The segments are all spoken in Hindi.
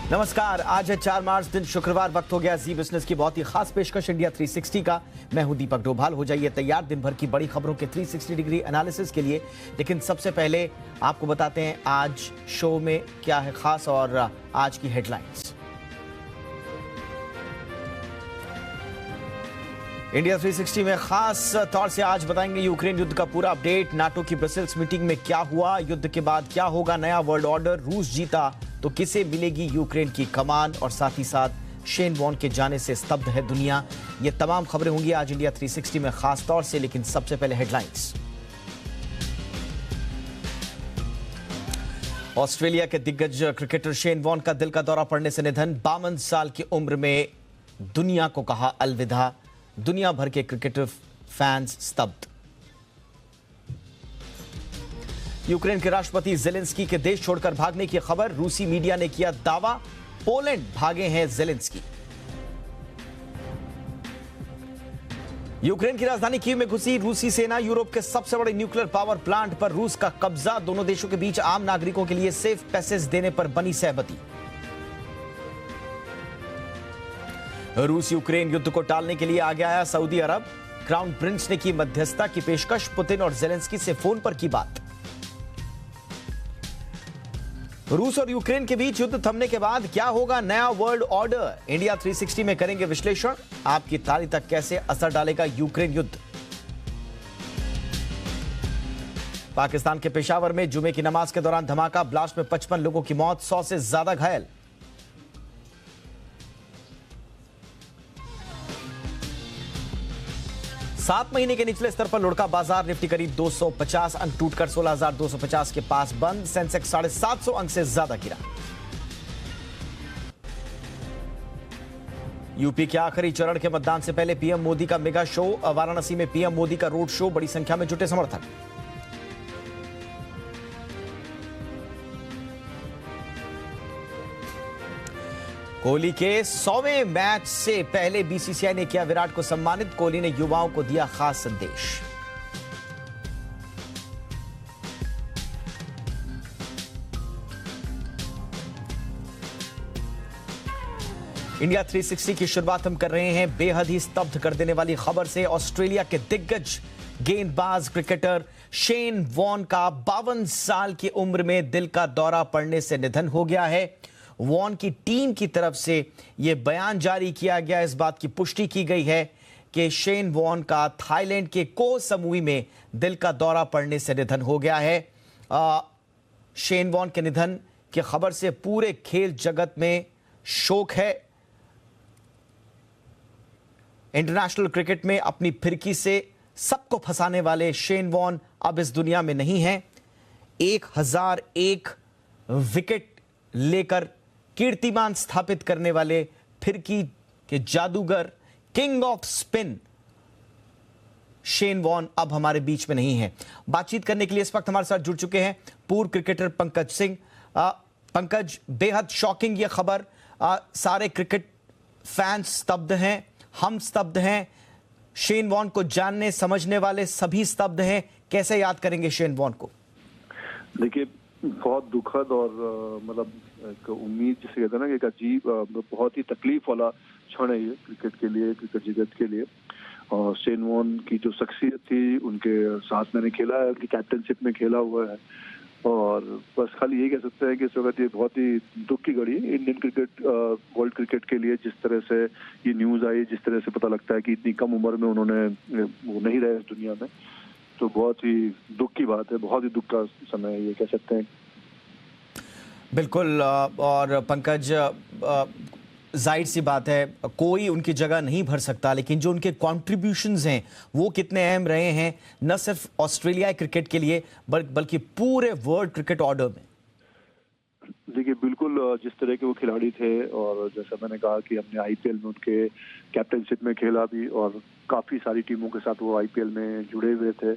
नमस्कार, आज है 4 मार्च, दिन शुक्रवार। वक्त हो गया जी बिजनेस की बहुत ही खास पेशकश इंडिया 360 का। मैं हूं दीपक डोभाल। हो जाइए तैयार दिन भर की बड़ी खबरों के 360 डिग्री एनालिसिस के लिए। लेकिन सबसे पहले आपको बताते हैं आज शो में क्या है खास और आज की हेडलाइंस। इंडिया 360 में खास तौर से आज बताएंगे यूक्रेन युद्ध का पूरा अपडेट, नाटो की ब्रसेल्स मीटिंग में क्या हुआ, युद्ध के बाद क्या होगा, नया वर्ल्ड ऑर्डर, रूस जीता तो किसे मिलेगी यूक्रेन की कमान, और साथ ही साथ शेन वॉन के जाने से स्तब्ध है दुनिया। ये तमाम खबरें होंगी आज इंडिया 360 में खास तौर से। लेकिन सबसे पहले हेडलाइंस। ऑस्ट्रेलिया के दिग्गज क्रिकेटर शेन वॉन का दिल का दौरा पड़ने से निधन। 52 साल की उम्र में दुनिया को कहा अलविदा। दुनिया भर के क्रिकेटर फैंस स्तब्ध। यूक्रेन के राष्ट्रपति जेलेंस्की के देश छोड़कर भागने की खबर, रूसी मीडिया ने किया दावा, पोलैंड भागे हैं जेलेंस्की। यूक्रेन की राजधानी कीव में घुसी रूसी सेना। यूरोप के सबसे बड़े न्यूक्लियर पावर प्लांट पर रूस का कब्जा। दोनों देशों के बीच आम नागरिकों के लिए सेफ पैसेज देने पर बनी सहमति। रूस यूक्रेन युद्ध को टालने के लिए आगे आया सऊदी अरब। क्राउन प्रिंस ने की मध्यस्थता की पेशकश। पुतिन और जेलेंस्की से फोन पर की बात। रूस और यूक्रेन के बीच युद्ध थमने के बाद क्या होगा नया वर्ल्ड ऑर्डर, इंडिया 360 में करेंगे विश्लेषण। आपकी थाली तक कैसे असर डालेगा यूक्रेन युद्ध। पाकिस्तान के पेशावर में जुमे की नमाज के दौरान धमाका, ब्लास्ट में 55 लोगों की मौत, 100 से ज्यादा घायल। सात महीने के निचले स्तर पर लुढ़का बाजार, निफ्टी करीब 250 अंक टूटकर 16,250 के पास बंद। सेंसेक्स 750 अंक से ज्यादा गिरा। यूपी के आखिरी चरण के मतदान से पहले पीएम मोदी का मेगा शो। वाराणसी में पीएम मोदी का रोड शो, बड़ी संख्या में जुटे समर्थक। कोहली के 100वें मैच से पहले बीसीसीआई ने किया विराट को सम्मानित। कोहली ने युवाओं को दिया खास संदेश। इंडिया 360 की शुरुआत हम कर रहे हैं बेहद ही स्तब्ध कर देने वाली खबर से। ऑस्ट्रेलिया के दिग्गज गेंदबाज क्रिकेटर शेन वॉन का 52 साल की उम्र में दिल का दौरा पड़ने से निधन हो गया है। वॉन की टीम की तरफ से यह बयान जारी किया गया। इस बात की पुष्टि की गई है कि शेन वॉन का थाईलैंड के को समूही में दिल का दौरा पड़ने से निधन हो गया है। शेन वॉन के निधन की खबर से पूरे खेल जगत में शोक है। इंटरनेशनल क्रिकेट में अपनी फिरकी से सबको फंसाने वाले शेन वॉन अब इस दुनिया में नहीं हैं। 1001 विकेट लेकर कीर्तिमान स्थापित करने वाले फिरकी के जादूगर, king off spin Shane Warne अब हमारे बीच में नहीं है। बातचीत करने के लिए इस वक्त हमारे साथ जुड़ चुके हैं पूर्व क्रिकेटर पंकज सिंह। पंकज, बेहद शॉकिंग ये खबर, सारे क्रिकेट फैंस स्तब्ध हैं, हम स्तब्ध हैं, शेन वॉन को जानने समझने वाले सभी स्तब्ध हैं। कैसे याद करेंगे शेन वॉन को? देखिए, बहुत दुखद और मतलब एक उम्मीद जिसे कहते हैं ना कि एक अजीब, बहुत ही तकलीफ वाला क्षण है ये क्रिकेट के लिए, क्रिकेट जगत के लिए। और शेन वॉन की जो शख्सियत थी, उनके साथ मैंने खेला है, उनकी कैप्टनशिप में खेला हुआ है। और बस खाली यही कह सकते हैं कि इस वक्त ये बहुत ही दुख की घड़ी है इंडियन क्रिकेट, वर्ल्ड क्रिकेट के लिए। जिस तरह से ये न्यूज़ आई, जिस तरह से पता लगता है कि इतनी कम उम्र में उन्होंने वो नहीं रहे इस दुनिया में, तो बहुत ही दुख की बात है, बहुत ही दुख का समय है ये कह सकते हैं। बिल्कुल। और पंकज, जाहिर सी बात है कोई उनकी जगह नहीं भर सकता, लेकिन जो उनके कॉन्ट्रीब्यूशंस हैं वो कितने अहम रहे हैं, न सिर्फ ऑस्ट्रेलिया क्रिकेट के लिए बल्कि पूरे वर्ल्ड क्रिकेट ऑर्डर में। देखिए, बिल्कुल जिस तरह के वो खिलाड़ी थे, और जैसा मैंने कहा कि हमने आईपीएल में उनके कैप्टनशिप में खेला भी, और काफ़ी सारी टीमों के साथ वो आईपीएल में जुड़े हुए थे,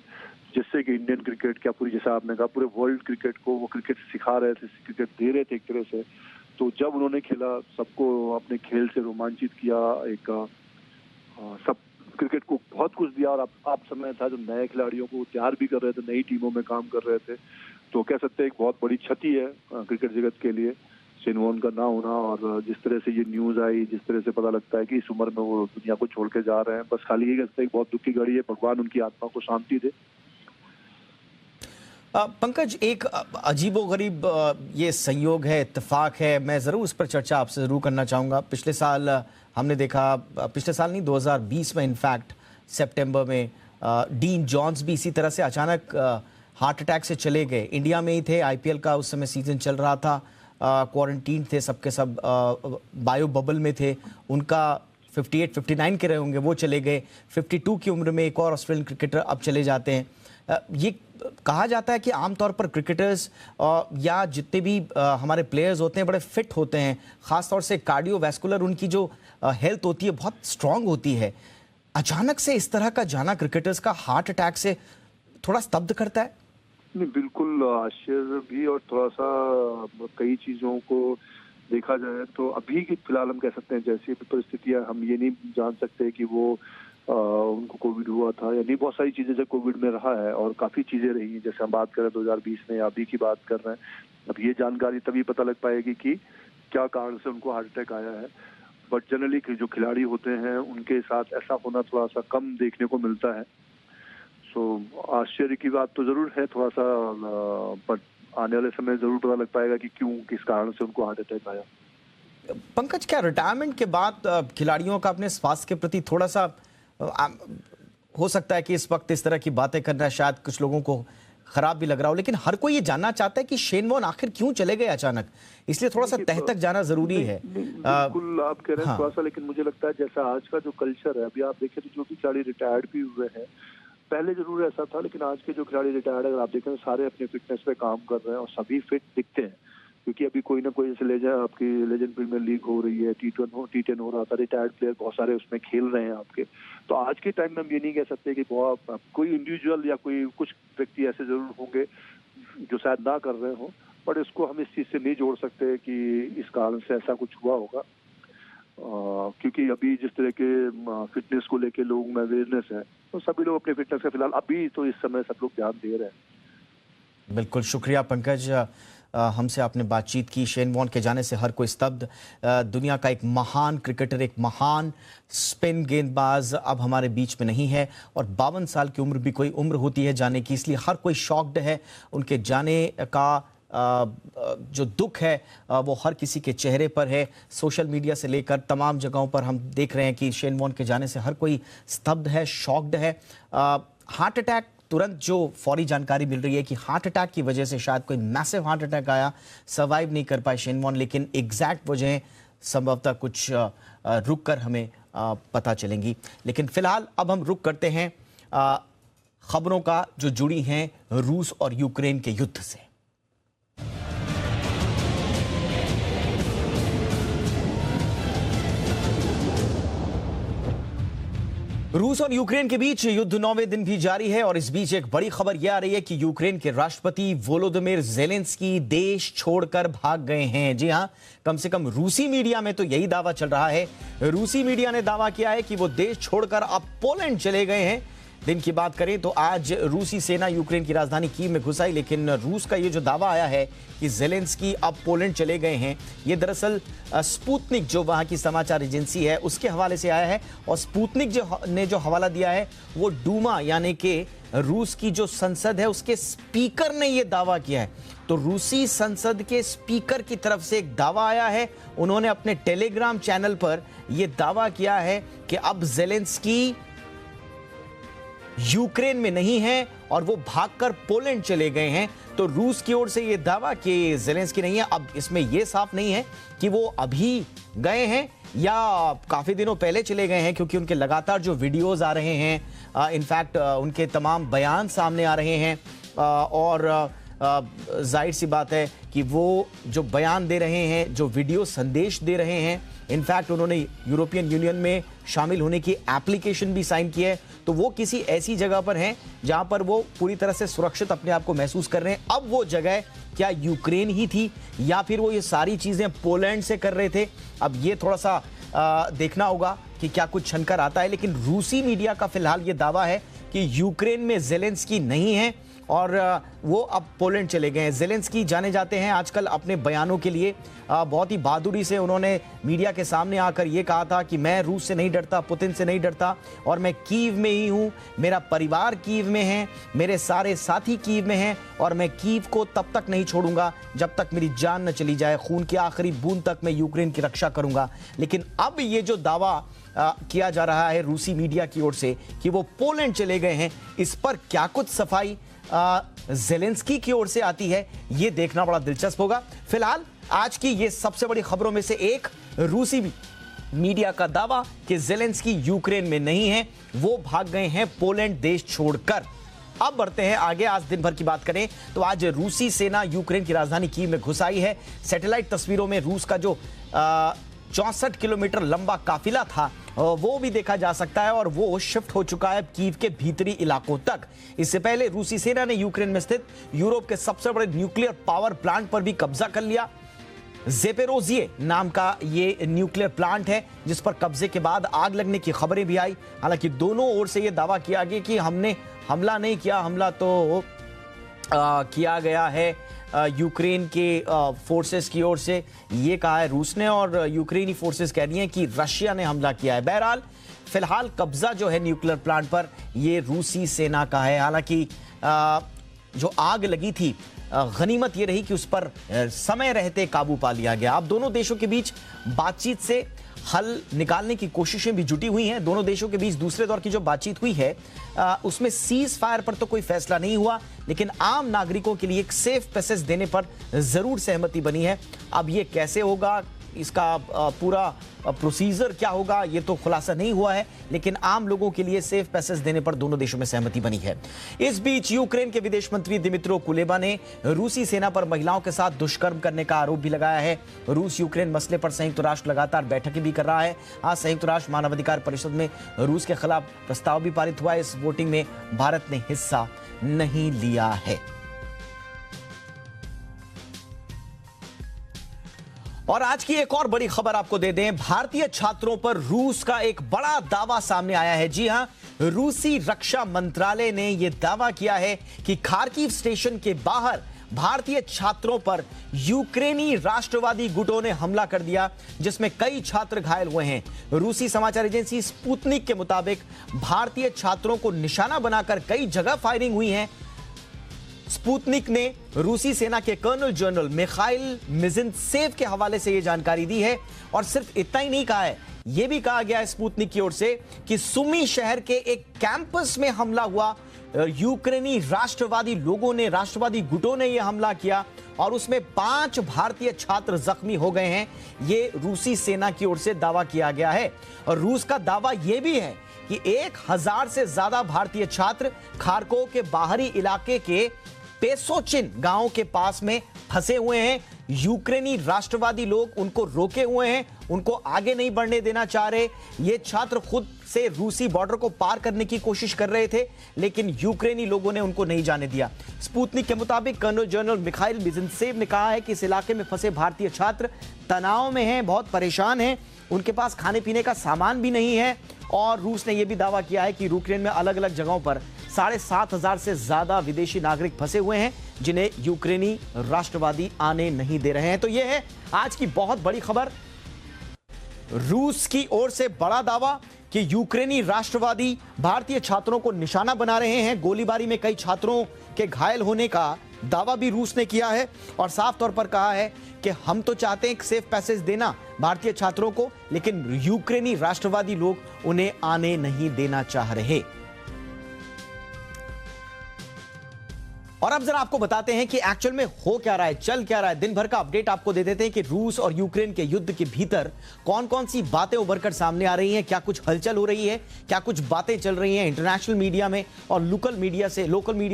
जिससे कि इंडियन क्रिकेट क्या पूरी, जैसा आपने कहा, पूरे वर्ल्ड क्रिकेट को वो क्रिकेट सिखा रहे थे, क्रिकेट दे रहे थे एक तरह से। तो जब उन्होंने खेला, सबको अपने खेल से रोमांचित किया, एक सब क्रिकेट को बहुत कुछ दिया, और आप समय था जो नए खिलाड़ियों को तैयार भी कर रहे थे, नई टीमों में काम कर रहे थे। तो कह सकते हैं एक बहुत बड़ी क्षति है क्रिकेट जगत के लिए शेन वॉर्न का ना होना। और जिस तरह से ये न्यूज आई, जिस तरह से पता लगता है कि इस उम्र में वो दुनिया को छोड़ के जा रहे हैं, बस खाली ये कह सकते हैं बहुत दुख की घड़ी है। भगवान उनकी आत्मा को शांति दे। पंकज, एक अजीबोगरीब ये संयोग है, इत्तेफाक है, मैं ज़रूर इस पर चर्चा आपसे ज़रूर करना चाहूँगा। पिछले साल हमने देखा, पिछले साल नहीं 2020 में इनफैक्ट सितंबर में डीन जॉन्स भी इसी तरह से अचानक हार्ट अटैक से चले गए। इंडिया में ही थे, आईपीएल का उस समय सीजन चल रहा था, क्वारंटीन थे, सबके सब बायो बबल में थे। उनका 58-59 के रहे होंगे, वो चले गए। 52 की उम्र में एक और ऑस्ट्रेलियन क्रिकेटर अब चले जाते हैं। ये कहा जाता है कि आमतौर पर क्रिकेटर्स या जितने भी हमारे प्लेयर्स होते हैं बड़े फिट होते हैं, ख़ासतौर से कार्डियोवैस्कुलर उनकी जो हेल्थ होती है बहुत स्ट्रांग होती है। अचानक से इस तरह का जाना क्रिकेटर्स का हार्ट अटैक से थोड़ा स्तब्ध करता है। नहीं, बिल्कुल आश्चर्य भी, और थोड़ा सा कई चीज़ों को देखा जाए तो अभी की फिलहाल हम कह सकते हैं जैसी भी परिस्थितियां, हम ये नहीं जान सकते कि वो उनको कोविड हुआ था या नहीं। बहुत सारी चीजें जो कोविड में रहा है और काफी चीजें रही हैं, जैसे हम बात करें 2020 में, अभी की बात कर रहे हैं। अब ये जानकारी तभी पता लग पाएगी कि क्या कारण से उनको हार्ट अटैक आया है। बट जनरली जो खिलाड़ी होते हैं उनके साथ ऐसा होना थोड़ा सा कम देखने को मिलता है। सो आश्चर्य की बात तो जरूर है थोड़ा सा, बट आने वाले समय जरूर पता लग पाएगा कि क्यों, किस कारण से उनको हार्ट अटैक आया। पंकज, क्या रिटायरमेंट के बाद खिलाड़ियों का अपने स्वास्थ्य के प्रति थोड़ा सा हो सकता है कि इस वक्त इस तरह की बातें करना शायद कुछ लोगों को खराब भी लग रहा हो, लेकिन हर कोई ये जानना चाहता है कि शेन वॉर्न आखिर क्यों चले गए अचानक, इसलिए थोड़ा सा तह तक जाना जरूरी है। बिल्कुल आप कह रहे हैं थोड़ा सा, लेकिन मुझे लगता है जैसा आज का जो कल्चर है, अभी आप देखें तो जो भी खिलाड़ी रिटायर्ड भी हुए हैं, पहले जरूर ऐसा था, लेकिन आज के जो खिलाड़ी रिटायर्ड अगर आप देखें सारे अपने फिटनेस पे काम कर रहे हैं और सभी फिट दिखते हैं। क्योंकि अभी कोई ना कोई जैसे आपकी लेजेंड प्रीमियर लीग हो रही है, T10 हो रहा था, रिटायर्ड प्लेयर बहुत सारे उसमें खेल रहे हैं आपके। तो आज के टाइम में हम ये नहीं कह सकते कि बहुत कोई इंडिविजुअल या कोई कुछ व्यक्ति ऐसे जरूर होंगे जो शायद ना कर रहे हो, बट इसको हम इस चीज से नहीं जोड़ सकते कि इस कारण से ऐसा कुछ हुआ होगा। क्योंकि अभी जिस तरह के फिटनेस को लेके लोगों में अवेयरनेस है, तो सभी लोग अपने फिटनेस का फिलहाल अभी तो इस समय सब लोग ध्यान दे रहे हैं। बिल्कुल, शुक्रिया पंकज, हमसे आपने बातचीत की। शेन वॉर्न के जाने से हर कोई स्तब्ध। दुनिया का एक महान क्रिकेटर, एक महान स्पिन गेंदबाज अब हमारे बीच में नहीं है, और 52 साल की उम्र भी कोई उम्र होती है जाने की, इसलिए हर कोई शॉक्ड है। उनके जाने का जो दुख है वो हर किसी के चेहरे पर है। सोशल मीडिया से लेकर तमाम जगहों पर हम देख रहे हैं कि शेन वॉर्न के जाने से हर कोई स्तब्ध है, शॉक्ड है। हार्ट अटैक, तुरंत जो फौरी जानकारी मिल रही है कि हार्ट अटैक की वजह से शायद कोई मैसिव हार्ट अटैक आया, सर्वाइव नहीं कर पाए शेन वॉर्न, लेकिन एग्जैक्ट वजह संभवतः कुछ रुक कर हमें पता चलेंगी। लेकिन फिलहाल अब हम रुक करते हैं खबरों का जो जुड़ी हैं रूस और यूक्रेन के युद्ध से। रूस और यूक्रेन के बीच युद्ध 9वें दिन भी जारी है, और इस बीच एक बड़ी खबर यह आ रही है कि यूक्रेन के राष्ट्रपति वोलोदिमीर ज़ेलेंस्की देश छोड़कर भाग गए हैं। जी हां, कम से कम रूसी मीडिया में तो यही दावा चल रहा है। रूसी मीडिया ने दावा किया है कि वो देश छोड़कर अब पोलैंड चले गए हैं। दिन की बात करें तो आज रूसी सेना यूक्रेन की राजधानी कीव में घुस आई, लेकिन रूस का ये जो दावा आया है कि ज़ेलेंस्की अब पोलैंड चले गए हैं, ये दरअसल स्पुतनिक जो वहाँ की समाचार एजेंसी है उसके हवाले से आया है। और स्पुतनिक ने जो हवाला दिया है वो डूमा यानी कि रूस की जो संसद है उसके स्पीकर ने ये दावा किया है। तो रूसी संसद के स्पीकर की तरफ से एक दावा आया है, उन्होंने अपने टेलीग्राम चैनल पर यह दावा किया है कि अब ज़ेलेंस्की यूक्रेन में नहीं है और वो भागकर पोलैंड चले गए हैं। तो रूस की ओर से ये दावा कि ज़ेलेंस्की नहीं है, अब इसमें यह साफ नहीं है कि वो अभी गए हैं या काफी दिनों पहले चले गए हैं, क्योंकि उनके लगातार जो वीडियोस आ रहे हैं, इनफैक्ट उनके तमाम बयान सामने आ रहे हैं, और जाहिर सी बात है कि वो जो बयान दे रहे हैं, जो वीडियो संदेश दे रहे हैं, इनफैक्ट उन्होंने यूरोपियन यूनियन में शामिल होने की एप्लीकेशन भी साइन की है। तो वो किसी ऐसी जगह पर हैं जहां पर वो पूरी तरह से सुरक्षित अपने आप को महसूस कर रहे हैं। अब वो जगह क्या यूक्रेन ही थी या फिर वो ये सारी चीजें पोलैंड से कर रहे थे, अब ये थोड़ा सा देखना होगा। कि क्या कुछ छनकर आता है, लेकिन रूसी मीडिया का फिलहाल ये दावा है कि यूक्रेन में जेलेंस्की नहीं है और वो अब पोलैंड चले गए हैं। जेलेंस्की जाने जाते हैं आजकल अपने बयानों के लिए। बहुत ही बहादुरी से उन्होंने मीडिया के सामने आकर ये कहा था कि मैं रूस से नहीं डरता, पुतिन से नहीं डरता और मैं कीव में ही हूँ, मेरा परिवार कीव में है, मेरे सारे साथी कीव में हैं और मैं कीव को तब तक नहीं छोड़ूंगा जब तक मेरी जान न चली जाए, खून की आखिरी बूंद तक मैं यूक्रेन की रक्षा करूंगा। लेकिन अब ये जो दावा किया जा रहा है रूसी मीडिया की ओर से कि वो पोलैंड चले गए हैं, इस पर क्या कुछ सफाई जेलेंस्की की ओर से आती है, ये देखना बड़ा दिलचस्प होगा। फिलहाल आज की ये सबसे बड़ी खबरों में से एक, रूसी मीडिया का दावा कि जेलेंस्की यूक्रेन में नहीं है, वो भाग गए हैं पोलैंड देश छोड़कर। अब बढ़ते हैं आगे। आज दिन भर की बात करें तो आज रूसी सेना यूक्रेन की राजधानी कीव में घुस आई है। सैटेलाइट तस्वीरों में रूस का जो 64 किलोमीटर लंबा काफिला था वो भी देखा जा सकता है और वो शिफ्ट हो चुका है कीव के भीतरी इलाकों तक। इससे पहले रूसी सेना ने यूक्रेन में स्थित यूरोप के सबसे बड़े न्यूक्लियर पावर प्लांट पर भी कब्जा कर लिया। ज़ेपेरोज़िए नाम का ये न्यूक्लियर प्लांट है जिस पर कब्जे के बाद आग लगने की खबरें भी आई। हालांकि दोनों ओर से ये दावा किया गया कि हमने हमला नहीं किया, हमला तो किया गया है यूक्रेन के फोर्सेस की ओर से, ये कहा है रूस ने, और यूक्रेनी फोर्सेस कह रही हैं कि रशिया ने हमला किया है। बहरहाल फिलहाल कब्जा जो है न्यूक्लियर प्लांट पर ये रूसी सेना का है। हालांकि जो आग लगी थी, गनीमत ये रही कि उस पर समय रहते काबू पा लिया गया। अब दोनों देशों के बीच बातचीत से हल निकालने की कोशिशें भी जुटी हुई हैं। दोनों देशों के बीच दूसरे दौर की जो बातचीत हुई है उसमें सीज फायर पर तो कोई फैसला नहीं हुआ, लेकिन आम नागरिकों के लिए एक सेफ पैसेज देने पर जरूर सहमति बनी है। अब ये कैसे होगा, इसका पूरा प्रोसीजर क्या होगा, ये तो खुलासा नहीं हुआ है, लेकिन आम लोगों के लिए सेफ पैसेज देने पर दोनों देशों में सहमति बनी है। इस बीच यूक्रेन के विदेश मंत्री दिमित्रो कुलेबा ने रूसी सेना पर महिलाओं के साथ दुष्कर्म करने का आरोप भी लगाया है। रूस यूक्रेन मसले पर संयुक्त राष्ट्र लगातार बैठकें भी कर रहा है। आज संयुक्त राष्ट्र मानवाधिकार परिषद में रूस के खिलाफ प्रस्ताव भी पारित हुआ है। इस वोटिंग में भारत ने हिस्सा नहीं लिया है। और आज की एक और बड़ी खबर आपको दे दें, भारतीय छात्रों पर रूस का एक बड़ा दावा सामने आया है। जी हां, रूसी रक्षा मंत्रालय ने यह दावा किया है कि खार्किव स्टेशन के बाहर भारतीय छात्रों पर यूक्रेनी राष्ट्रवादी गुटों ने हमला कर दिया, जिसमें कई छात्र घायल हुए हैं। रूसी समाचार एजेंसी स्पुतनिक के मुताबिक भारतीय छात्रों को निशाना बनाकर कई जगह फायरिंग हुई है। स्पुतनिक ने रूसी सेना के कर्नल जनरल मिखाइल मिजिंत्सेव के हवाले से यह जानकारी दी है और सिर्फ इतना ही नहीं कहा है, यह भी कहा गया है स्पुतनिक की ओर से कि सुमी शहर के एक कैंपस में हमला हुआ। यूक्रेनी राष्ट्रवादी लोगों ने, राष्ट्रवादी गुटों ने यह हमला किया और उसमें 5 भारतीय छात्र जख्मी हो गए हैं। यह रूसी सेना की ओर से दावा किया गया है। और रूस का दावा यह भी है कि 1000 से ज्यादा भारतीय छात्र खार्कोव के बाहरी इलाके के पेसोचिन गांव के पास में फंसे हुए हैं। यूक्रेनी राष्ट्रवादी लोग उनको रोके हुए हैं, उनको आगे नहीं बढ़ने देना चाह रहे। ये छात्र खुद से रूसी बॉर्डर को पार करने की कोशिश कर रहे थे, लेकिन यूक्रेनी लोगों ने उनको नहीं जाने दिया। स्पुतनिक के मुताबिक कर्नल जनरल मिखाइल मिजिंत्सेव ने कहा है कि इस इलाके में फंसे भारतीय छात्र तनाव में हैं, बहुत परेशान हैं, उनके पास खाने पीने का सामान भी नहीं है। और रूस ने यह भी दावा किया है कि यूक्रेन में अलग अलग जगहों पर 7500 से ज्यादा विदेशी नागरिक फंसे हुए हैं, जिन्हें यूक्रेनी राष्ट्रवादी आने नहीं दे रहे हैं। तो यह है आज की बहुत बड़ी खबर। रूस की ओर से बड़ा दावा कि यूक्रेनी राष्ट्रवादी भारतीय छात्रों को निशाना बना रहे हैं। गोलीबारी में कई छात्रों के घायल होने का दावा भी रूस ने किया है और साफ तौर पर कहा है कि हम तो चाहते हैं एक सेफ पैसेज देना भारतीय छात्रों को, लेकिन यूक्रेनी राष्ट्रवादी लोग उन्हें आने नहीं देना चाह रहे। और अब जरा आपको बताते हैं कि एक्चुअल में हो क्या रहा है, चल क्या रहा है। दिन भर का अपडेट आपको दे देते हैं कि रूस और यूक्रेन के युद्ध के भीतर कौन कौन सी बातें उभरकर सामने आ रही हैं, क्या कुछ हलचल हो रही है, क्या कुछ बातें चल रही हैं इंटरनेशनल मीडिया में और लोकल मीडिया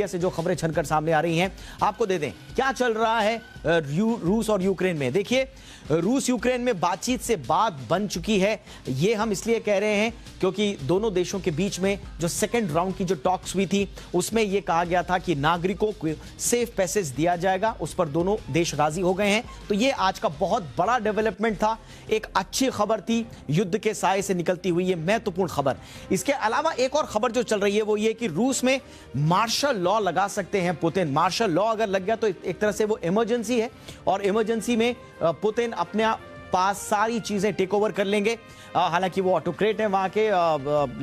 से जो खबरें छनकर सामने आ रही हैं, आपको दे दें क्या चल रहा है रूस और यूक्रेन में। देखिए, रूस यूक्रेन में बातचीत से बात बन चुकी है। ये हम इसलिए कह रहे हैं क्योंकि दोनों देशों के बीच में जो सेकंड राउंड की जो टॉक्स हुई थी उसमें यह कहा गया था कि नागरिकों को सेफ पैसेज दिया जाएगा, उस पर दोनों देश राजी हो गए हैं। तो ये आज का बहुत बड़ा डेवलपमेंट था, एक अच्छी खबर थी, युद्ध के साए से निकलती हुई ये महत्वपूर्ण खबर। इसके अलावा एक और खबर जो चल रही है वो ये कि रूस में मार्शल लॉ लगा सकते हैं पुतिन। मार्शल लॉ अगर लग गया तो एक तरह से वो इमरजेंसी है और इमरजेंसी में पुतिन अपने पास सारी चीजें टेक ओवर कर लेंगे। हालांकि वो ऑटोक्रेट है वहां के,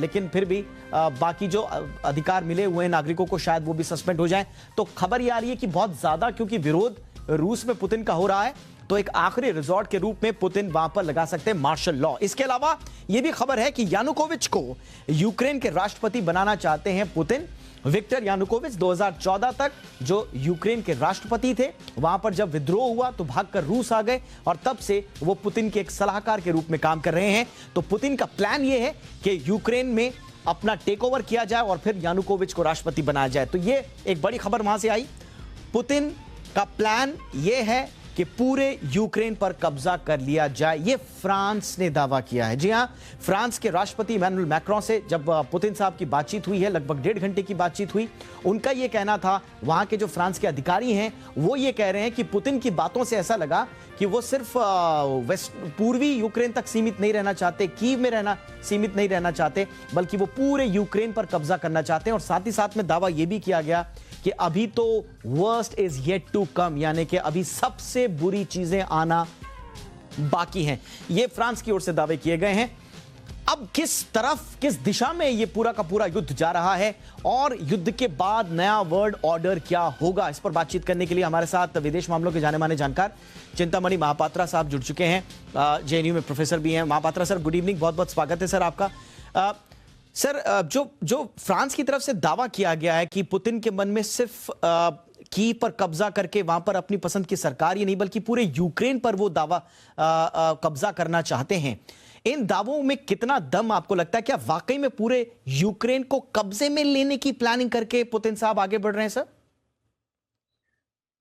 लेकिन फिर भी बाकी जो अधिकार मिले हुए हैं नागरिकों को शायद वो भी सस्पेंड हो जाएं। तो खबर ये आ रही है कि बहुत ज्यादा क्योंकि विरोध रूस में पुतिन का हो रहा है तो एक आखिरी रिजॉर्ट के रूप में पुतिन वहां पर लगा सकते हैं मार्शल लॉ। इसके अलावा यह भी खबर है कि यानुकोविच को यूक्रेन के राष्ट्रपति बनाना चाहते हैं पुतिन। विक्टर यानुकोविच 2014 तक जो यूक्रेन के राष्ट्रपति थे, वहां पर जब विद्रोह हुआ तो भागकर रूस आ गए और तब से वो पुतिन के एक सलाहकार के रूप में काम कर रहे हैं। तो पुतिन का प्लान ये है कि यूक्रेन में अपना टेक ओवर किया जाए और फिर यानुकोविच को राष्ट्रपति बनाया जाए। तो ये एक बड़ी खबर वहां से आई। पुतिन का प्लान ये है कि पूरे यूक्रेन पर कब्जा कर लिया जाए। ये फ्रांस ने दावा किया है। जी हां, फ्रांस के राष्ट्रपति इमैनुअल मैक्रों से जब पुतिन साहब की बातचीत हुई है, लगभग 1.5 घंटे की बातचीत हुई, उनका यह कहना था, वहां के जो फ्रांस के अधिकारी हैं वो ये कह रहे हैं कि पुतिन की बातों से ऐसा लगा कि वो सिर्फ पूर्वी यूक्रेन तक सीमित नहीं रहना चाहते, कीव में सीमित नहीं रहना चाहते, बल्कि वो पूरे यूक्रेन पर कब्जा करना चाहते हैं। और साथ ही साथ में दावा यह भी किया गया कि अभी तो worst is yet to come, यानी कि अभी सबसे बुरी चीजें आना बाकी हैं। ये फ्रांस की ओर से दावे किए गए हैं। अब किस दिशा में ये पूरा का पूरा युद्ध जा रहा है और युद्ध के बाद नया वर्ल्ड ऑर्डर क्या होगा, इस पर बातचीत करने के लिए हमारे साथ विदेश मामलों के जाने माने जानकार चिंतामणि महापात्रा साहब जुड़ चुके हैं। जेएनयू में प्रोफेसर भी हैं। महापात्रा सर, गुड इवनिंग, बहुत बहुत स्वागत है सर आपका। सर, जो फ्रांस की तरफ से दावा किया गया है कि पुतिन के मन में सिर्फ कीव पर कब्जा करके वहां पर अपनी पसंद की सरकार ही नहीं बल्कि पूरे यूक्रेन पर वो दावा कब्जा करना चाहते हैं, इन दावों में कितना दम आपको लगता है? क्या वाकई में पूरे यूक्रेन को कब्जे में लेने की प्लानिंग करके पुतिन साहब आगे बढ़ रहे हैं सर?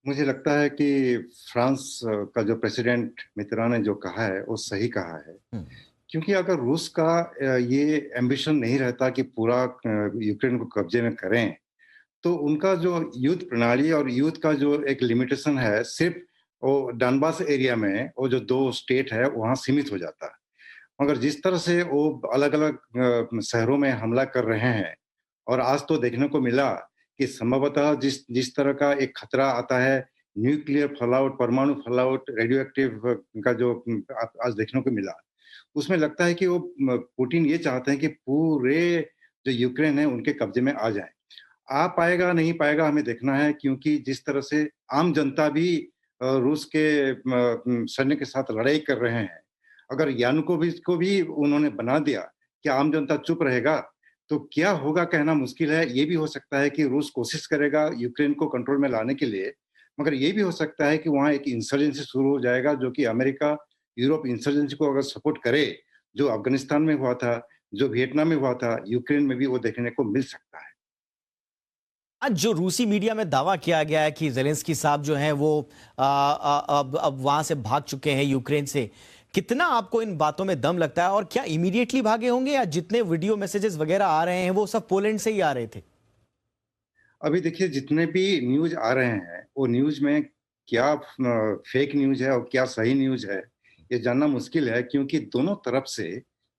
मुझे लगता है कि फ्रांस का जो प्रेसिडेंट मित्रान ने जो कहा है वो सही कहा है, क्योंकि अगर रूस का ये एम्बिशन नहीं रहता कि पूरा यूक्रेन को कब्जे में करें, तो उनका जो युद्ध प्रणाली और युद्ध का जो एक लिमिटेशन है सिर्फ वो डॉनबास एरिया में वो जो 2 स्टेट है वहाँ सीमित हो जाता है। मगर जिस तरह से वो अलग अलग शहरों में हमला कर रहे हैं और आज तो देखने को मिला कि संभवतः जिस तरह का एक खतरा आता है, न्यूक्लियर फॉलआउट, परमाणु फॉलआउट, रेडियो एक्टिव का जो आज देखने को मिला, उसमें लगता है कि वो पुतिन ये चाहते हैं कि पूरे जो यूक्रेन है उनके कब्जे में आ जाए। आ पाएगा नहीं पाएगा हमें देखना है, क्योंकि जिस तरह से आम जनता भी रूस के सैन्य के साथ लड़ाई कर रहे हैं, अगर यानुकोविच को भी उन्होंने बना दिया कि आम जनता चुप रहेगा तो क्या होगा कहना मुश्किल है। ये भी हो सकता है कि रूस कोशिश करेगा यूक्रेन को कंट्रोल में लाने के लिए, मगर ये भी हो सकता है कि वहाँ एक इंसर्जेंसी शुरू हो जाएगा जो कि अमेरिका, यूरोप इंसर्जेंसी को अगर सपोर्ट करे, जो अफगानिस्तान में हुआ था, जो वियतनाम में हुआ था, यूक्रेन में भी वो देखने को मिल सकता है। आज जो रूसी मीडिया में दावा किया गया है कि ज़ेलेंस्की साहब जो हैं वो अब वहां से भाग चुके हैं यूक्रेन से, कितना आपको इन बातों में दम लगता है और क्या इमीडिएटली भागे होंगे या जितने वीडियो मैसेजेस वगैरह आ रहे हैं वो सब पोलैंड से ही आ रहे थे? अभी देखिए, जितने भी न्यूज आ रहे हैं वो न्यूज में क्या फेक न्यूज है और क्या सही न्यूज है ये जानना मुश्किल है, क्योंकि दोनों तरफ से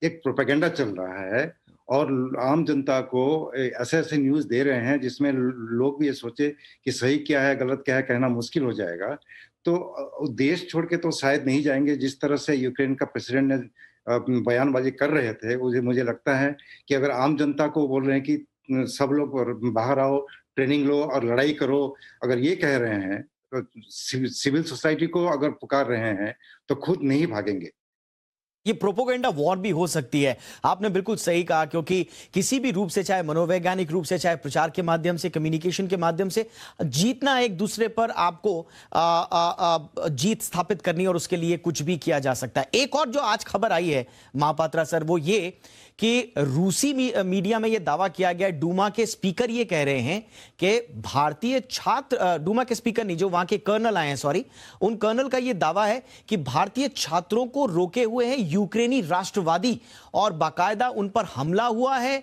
एक प्रोपेगेंडा चल रहा है और आम जनता को ऐसे ऐसे न्यूज दे रहे हैं जिसमें लोग भी ये सोचे कि सही क्या है गलत क्या है कहना मुश्किल हो जाएगा। तो देश छोड़ के तो शायद नहीं जाएंगे। जिस तरह से यूक्रेन का प्रेसिडेंट ने बयानबाजी कर रहे थे, मुझे लगता है कि अगर आम जनता को बोल रहे हैं कि सब लोग बाहर आओ, ट्रेनिंग लो और लड़ाई करो, अगर ये कह रहे हैं तो सिविल सोसाइटी को अगर पुकार रहे हैं तो खुद नहीं भागेंगे। ये प्रोपोगेंडा वॉर भी हो सकती है। आपने बिल्कुल सही कहा, क्योंकि किसी भी रूप से, चाहे मनोवैज्ञानिक रूप से, चाहे प्रचार के माध्यम से, कम्युनिकेशन के माध्यम से जीतना, एक दूसरे पर आपको जीत स्थापित करनी और उसके लिए कुछ भी किया जा सकता है। एक और जो आज खबर आई है महापात्रा सर, वो ये कि रूसी मीडिया में यह दावा किया गया, डूमा के स्पीकर ये कह रहे हैं कि भारतीय छात्र, डूमा के स्पीकर नहीं, जो वहां के कर्नल आए हैं, सॉरी, उन कर्नल का यह दावा है कि भारतीय छात्रों को रोके हुए हैं यूक्रेनी राष्ट्रवादी और बाकायदा उन पर हमला हुआ है।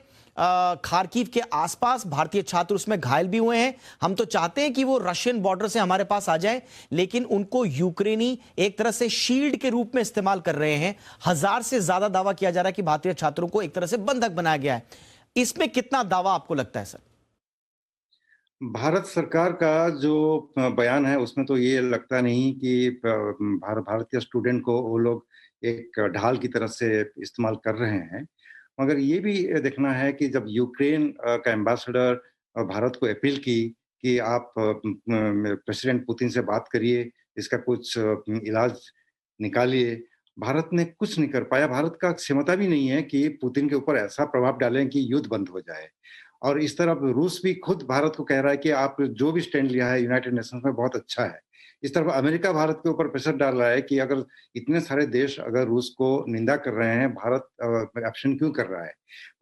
खार्किव के आसपास भारतीय छात्र उसमें घायल भी हुए हैं। हम तो चाहते हैं कि वो रशियन बॉर्डर से हमारे पास आ जाए, लेकिन उनको यूक्रेनी एक तरह से शील्ड के रूप में इस्तेमाल कर रहे हैं। 1000 से ज्यादा दावा किया जा रहा है कि भारतीय छात्रों को एक तरह से बंधक बनाया गया है। इसमें कितना दावा आपको लगता है सर? भारत सरकार का जो बयान है उसमें तो ये लगता नहीं कि भारतीय स्टूडेंट को वो लोग एक ढाल की तरह से इस्तेमाल कर रहे हैं। मगर ये भी देखना है कि जब यूक्रेन का एम्बेसडर भारत को अपील की कि आप प्रेसिडेंट पुतिन से बात करिए, इसका कुछ इलाज निकालिए, भारत ने कुछ नहीं कर पाया। भारत का क्षमता भी नहीं है कि पुतिन के ऊपर ऐसा प्रभाव डालें कि युद्ध बंद हो जाए। और इस तरफ रूस भी खुद भारत को कह रहा है कि आप जो भी स्टैंड लिया है यूनाइटेड नेशंस में बहुत अच्छा है। इस तरफ अमेरिका भारत के ऊपर प्रेशर डाल रहा है कि अगर इतने सारे देश अगर रूस को निंदा कर रहे हैं, भारत एक्शन क्यों कर रहा है?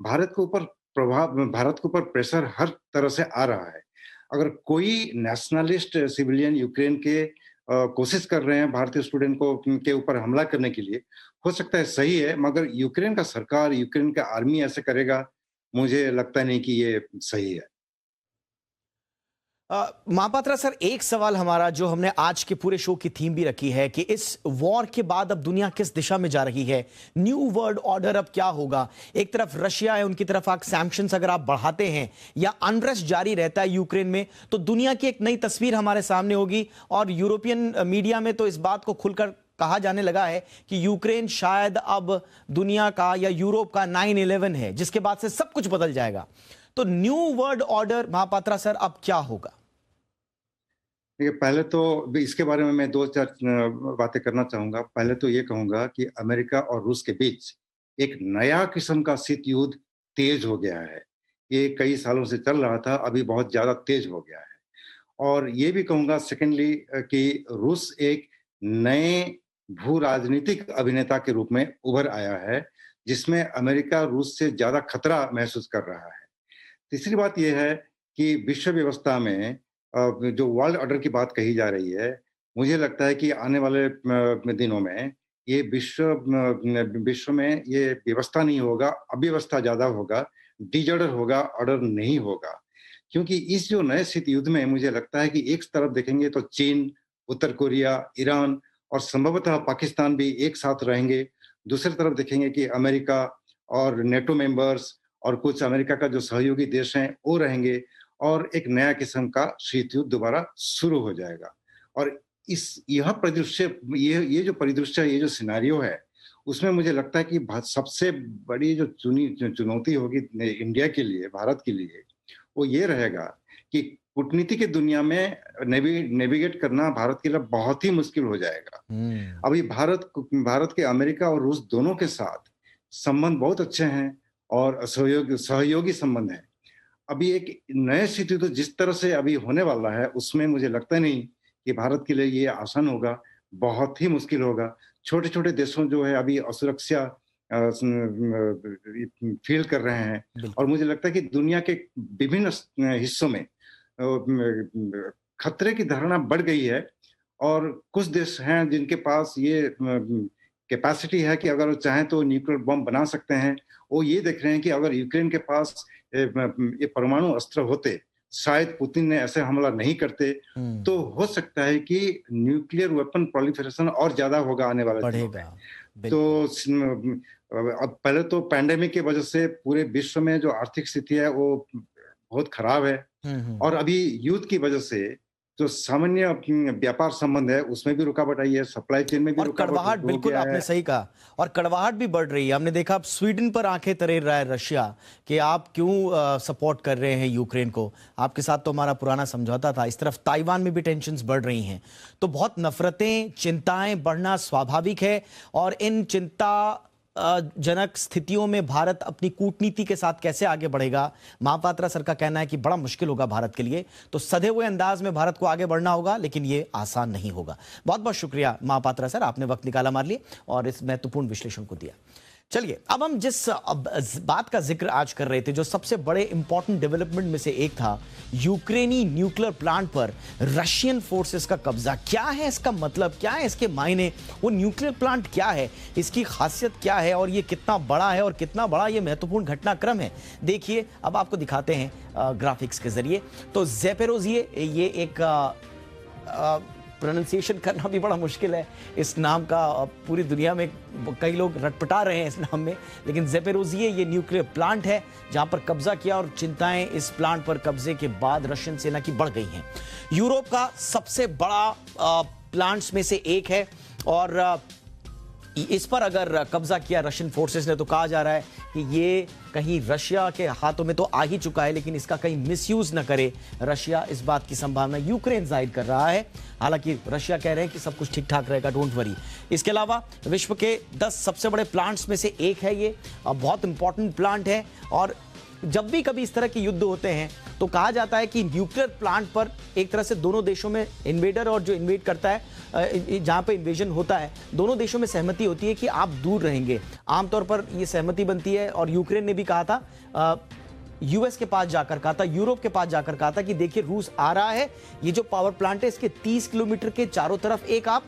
भारत के ऊपर प्रेशर हर तरह से आ रहा है। अगर कोई नेशनलिस्ट सिविलियन यूक्रेन के कोशिश कर रहे हैं भारतीय स्टूडेंट को के ऊपर हमला करने के लिए, हो सकता है सही है, मगर यूक्रेन का सरकार, यूक्रेन का आर्मी ऐसे करेगा, मुझे लगता नहीं कि ये सही है। महापात्रा सर, एक सवाल हमारा जो हमने आज के पूरे शो की थीम भी रखी है कि इस वॉर के बाद अब दुनिया किस दिशा में जा रही है, न्यू वर्ल्ड ऑर्डर अब क्या होगा? एक तरफ रशिया है, उनकी तरफ आप सैंक्शंस अगर आप बढ़ाते हैं या अनरेस्ट जारी रहता है यूक्रेन में, तो दुनिया की एक नई तस्वीर हमारे सामने होगी। और यूरोपियन मीडिया में तो इस बात को खुलकर कहा जाने लगा है कि यूक्रेन शायद अब दुनिया का या यूरोप का 9/11 है, जिसके बाद से सब कुछ बदल जाएगा। तो new world order Mahapatra sir अब क्या होगा? देखिए, पहले तो इसके बारे में मैं 2-4 बातें करना चाहूंगा। पहले तो ये कहूंगा कि अमेरिका और रूस के बीच एक नया किस्म का शीत युद्ध तेज हो गया है। ये कई सालों से चल रहा था, अभी बहुत ज्यादा तेज हो गया है। और ये भी कहूंगा सेकेंडली कि रूस एक नए भू राजनीतिक अभिनेता के रूप में उभर आया है, जिसमें अमेरिका रूस से ज्यादा खतरा महसूस कर रहा है। तीसरी बात यह है कि विश्व व्यवस्था में जो वर्ल्ड ऑर्डर की बात कही जा रही है, मुझे लगता है कि आने वाले दिनों में ये विश्व में ये व्यवस्था नहीं होगा, अव्यवस्था ज्यादा होगा, डिसऑर्डर होगा, ऑर्डर नहीं होगा। क्योंकि इस जो नए शीत युद्ध में मुझे लगता है कि एक तरफ देखेंगे तो चीन, उत्तर कोरिया, ईरान और संभवतः पाकिस्तान भी एक साथ रहेंगे। दूसरी तरफ देखेंगे कि अमेरिका और नेटो मेंबर्स और कुछ अमेरिका का जो सहयोगी देश हैं वो रहेंगे, और एक नया किस्म का शीत युद्ध दोबारा शुरू हो जाएगा। और यह परिदृश्य, ये जो परिदृश्य, ये जो सिनारियो है, उसमें मुझे लगता है कि सबसे बड़ी जो चुनौती होगी इंडिया के लिए, भारत के लिए, वो ये रहेगा कि कूटनीति की दुनिया में नेविगेट करना भारत के लिए बहुत ही मुश्किल हो जाएगा। अभी भारत के अमेरिका और रूस दोनों के साथ संबंध बहुत अच्छे हैं और सहयोगी संबंध है। अभी एक नए शीत युद्ध जिस तरह से अभी होने वाला है, उसमें मुझे लगता नहीं कि भारत के लिए ये आसान होगा, बहुत ही मुश्किल होगा। छोटे छोटे देशों जो है अभी असुरक्षा फील कर रहे हैं, और मुझे लगता है कि दुनिया के विभिन्न हिस्सों में खतरे की धारणा बढ़ गई है। और कुछ देश हैं जिनके पास ये कैपेसिटी है कि अगर वो चाहें तो न्यूक्लियर बम बना सकते हैं। वो ये देख रहे हैं कि अगर यूक्रेन के पास ये परमाणु अस्त्र होते, शायद पुतिन ने ऐसे हमला नहीं करते, तो हो सकता है कि न्यूक्लियर वेपन प्रोलिफरेशन और ज्यादा होगा आने वाले दिनों में। तो अब पहले तो पैंडेमिक की वजह से पूरे विश्व में जो आर्थिक स्थिति है वो बहुत खराब है, और अभी युद्ध की वजह से जो सामान्य व्यापार संबंध है उसमें भी रुकावट आई है, सप्लाई चेन में भी कड़वाहट, बिल्कुल आपने सही कहा, और कड़वाहट भी बढ़ रही है। हमने देखा अब स्वीडन पर आंखें तरेर रहा है रशिया कि आप क्यों सपोर्ट कर रहे हैं यूक्रेन को, आपके साथ तो हमारा पुराना समझौता था। इस तरफ ताइवान में भी टेंशन्स बढ़ रही हैं। तो बहुत नफरतें, चिंताएं बढ़ना स्वाभाविक है, और इन चिंता जनक स्थितियों में भारत अपनी कूटनीति के साथ कैसे आगे बढ़ेगा? महापात्रा सर का कहना है कि बड़ा मुश्किल होगा भारत के लिए। तो सधे हुए अंदाज में भारत को आगे बढ़ना होगा, लेकिन ये आसान नहीं होगा। बहुत बहुत शुक्रिया महापात्रा सर, आपने वक्त निकाला हमारे लिए और इस महत्वपूर्ण विश्लेषण को दिया। चलिए, अब हम जिस बात का जिक्र आज कर रहे थे, जो सबसे बड़े इंपॉर्टेंट डेवलपमेंट में से एक था, यूक्रेनी न्यूक्लियर प्लांट पर रशियन फोर्सेस का कब्जा। क्या है इसका मतलब, क्या है इसके मायने, वो न्यूक्लियर प्लांट क्या है, इसकी खासियत क्या है और ये कितना बड़ा है और कितना बड़ा ये महत्वपूर्ण घटनाक्रम है। देखिए, अब आपको दिखाते हैं ग्राफिक्स के जरिए। तो ज़ैपोरिज़िए, ये एक प्रोनाउंसिएशन करना भी बड़ा मुश्किल है इस नाम का, पूरी दुनिया में कई लोग रटपटा रहे हैं इस नाम में, लेकिन ज़ैपोरिज़िए ये न्यूक्लियर प्लांट है जहां पर कब्जा किया, और चिंताएं इस प्लांट पर कब्जे के बाद रशियन सेना की बढ़ गई हैं। यूरोप का सबसे बड़ा प्लांट्स में से एक है, और इस पर अगर कब्जा किया रशियन फोर्सेस ने तो कहा जा रहा है कि ये कहीं रशिया के हाथों में तो आ ही चुका है, लेकिन इसका कहीं मिसयूज न करे रशिया, इस बात की संभावना यूक्रेन जाहिर कर रहा है। हालांकि रशिया कह रहे हैं कि सब कुछ ठीक ठाक रहेगा, डोंट वरी। इसके अलावा विश्व के 10 सबसे बड़े प्लांट्स में से एक है ये, बहुत इंपॉर्टेंट प्लांट है। और जब भी कभी इस तरह के युद्ध होते हैं तो कहा जाता है कि न्यूक्लियर प्लांट पर एक तरह से दोनों देशों में, इन्वेडर और जो इन्वेड करता है, जहां पे इन्वेजन होता है, दोनों देशों में सहमति होती है कि आप दूर रहेंगे। आमतौर पर यह सहमति बनती है, और यूक्रेन ने भी कहा था, यूएस के पास जाकर कहा था, यूरोप के पास जाकर कहा था कि देखिए रूस आ रहा है, ये जो पावर प्लांट है इसके 30 किलोमीटर के चारों तरफ एक आप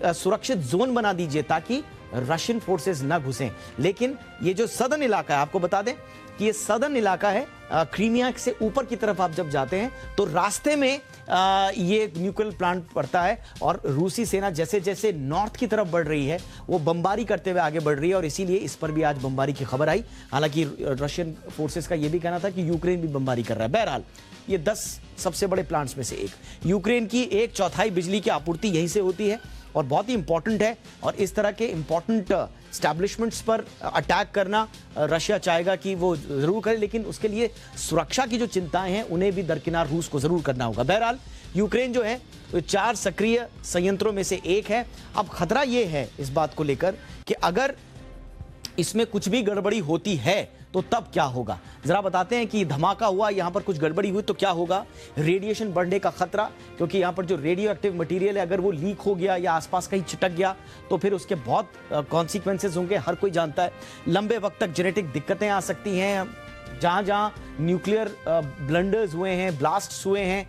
सुरक्षित जोन बना दीजिए ताकि रशियन फोर्सेस ना घुसें। लेकिन ये जो सदर्न इलाका है, आपको बता दें कि ये सदर्न इलाका है, क्रीमिया से ऊपर की तरफ आप जब जाते हैं तो रास्ते में ये न्यूक्लियर प्लांट पड़ता है, और रूसी सेना जैसे जैसे नॉर्थ की तरफ बढ़ रही है वो बमबारी करते हुए आगे बढ़ रही है, और इसीलिए इस पर भी आज बमबारी की खबर आई। हालांकि रशियन फोर्सेस का ये भी कहना था कि यूक्रेन भी बमबारी कर रहा है। बहरहाल ये 10 सबसे बड़े प्लांट्स में से एक। यूक्रेन की 1/4 बिजली की आपूर्ति यहीं से होती है और बहुत ही इंपॉर्टेंट है, और इस तरह के इंपॉर्टेंट एस्टैब्लिशमेंट्स पर अटैक करना रशिया चाहेगा कि वो जरूर करे, लेकिन उसके लिए सुरक्षा की जो चिंताएं हैं उन्हें भी दरकिनार रूस को जरूर करना होगा। बहरहाल यूक्रेन जो है तो 4 सक्रिय संयंत्रों में से एक है। अब खतरा ये है इस बात को लेकर कि अगर इसमें कुछ भी गड़बड़ी होती है तो तब क्या होगा। जरा बताते हैं कि धमाका हुआ, यहां पर कुछ गड़बड़ी हुई तो क्या होगा। रेडिएशन बढ़ने का खतरा, क्योंकि यहां पर जो रेडियो एक्टिव मटेरियल है अगर वो लीक हो गया या आसपास कहीं चिटक गया तो फिर उसके बहुत कॉन्सिक्वेंसेस होंगे, हर कोई जानता है। लंबे वक्त तक जेनेटिक दिक्कतें आ सकती हैं। जहां जहां न्यूक्लियर ब्लंडर्स हुए हैं, ब्लास्ट्स हुए हैं,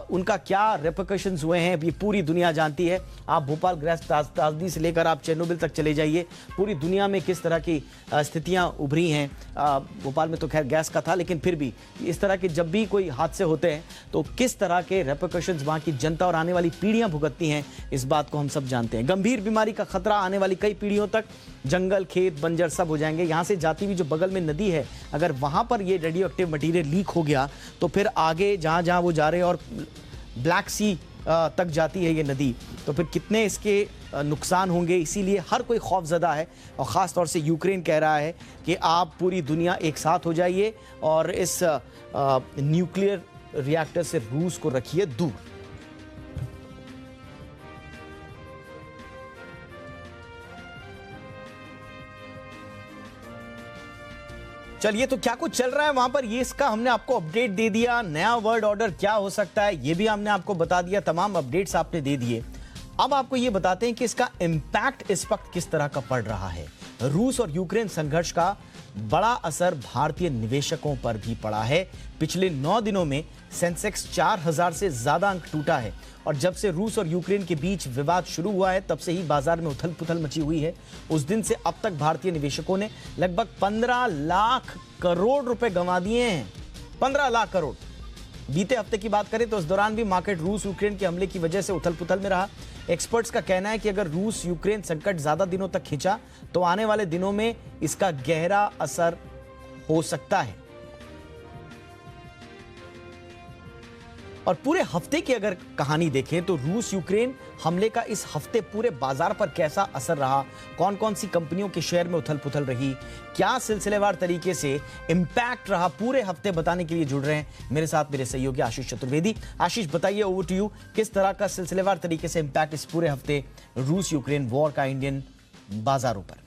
उनका क्या रेपरकशंस हुए हैं ये पूरी दुनिया जानती है। आप भोपाल गैस त्रासदी से लेकर आप चेरनोबिल तक चले जाइए, पूरी दुनिया में किस तरह की स्थितियां उभरी हैं। भोपाल में तो खैर गैस का था, लेकिन फिर भी इस तरह के जब भी कोई हादसे होते हैं तो किस तरह के रेपरकशंस वहाँ की जनता और आने वाली पीढ़ियां भुगतती हैं, इस बात को हम सब जानते हैं। गंभीर बीमारी का खतरा आने वाली कई पीढ़ियों तक, जंगल खेत बंजर सब हो जाएंगे। यहाँ से जाती हुई जो बगल में नदी है, अगर वहाँ पर ये रेडियो एक्टिव मटीरियल लीक हो गया तो फिर आगे जहाँ जहाँ वो जा रहे हैं और ब्लैक सी तक जाती है ये नदी, तो फिर कितने इसके नुकसान होंगे। इसीलिए हर कोई खौफजदा है, और ख़ास तौर से यूक्रेन कह रहा है कि आप पूरी दुनिया एक साथ हो जाइए और इस न्यूक्लियर रिएक्टर से रूस को रखिए दूर। चलिए, तो क्या कुछ चल रहा है वहां पर, ये इसका हमने आपको अपडेट दे दिया। नया वर्ल्ड ऑर्डर क्या हो सकता है ये भी हमने आपको बता दिया, तमाम अपडेट्स आपने दे दिए। अब आपको ये बताते हैं कि इसका इंपैक्ट इस वक्त किस तरह का पड़ रहा है। रूस और यूक्रेन संघर्ष का बड़ा असर भारतीय निवेशकों पर भी पड़ा है। पिछले 9 दिनों में सेंसेक्स 4000 से ज्यादा अंक टूटा है, और जब से रूस और यूक्रेन के बीच विवाद शुरू हुआ है तब से ही बाजार में उथल पुथल मची हुई है। उस दिन से अब तक भारतीय निवेशकों ने लगभग 15 लाख करोड़ रुपए गंवा दिए हैं। 15 लाख करोड़। बीते हफ्ते की बात करें तो इस दौरान भी मार्केट रूस यूक्रेन के हमले की वजह से उथल पुथल में रहा। एक्सपर्ट्स का कहना है कि अगर रूस यूक्रेन संकट ज्यादा दिनों तक खिंचा तो आने वाले दिनों में इसका गहरा असर हो सकता है। और पूरे हफ्ते की अगर कहानी देखें तो रूस यूक्रेन हमले का इस हफ्ते पूरे बाजार पर कैसा असर रहा, कौन कौन सी कंपनियों के शेयर में उथल पुथल रही, क्या सिलसिलेवार तरीके से इंपैक्ट रहा, पूरे हफ्ते बताने के लिए जुड़ रहे हैं मेरे साथ मेरे सहयोगी आशीष चतुर्वेदी। आशीष, बताइए, ओवर टू यू, किस तरह का सिलसिलेवार तरीके से इंपैक्ट इस पूरे हफ्ते रूस यूक्रेन वॉर का इंडियन बाजारों पर।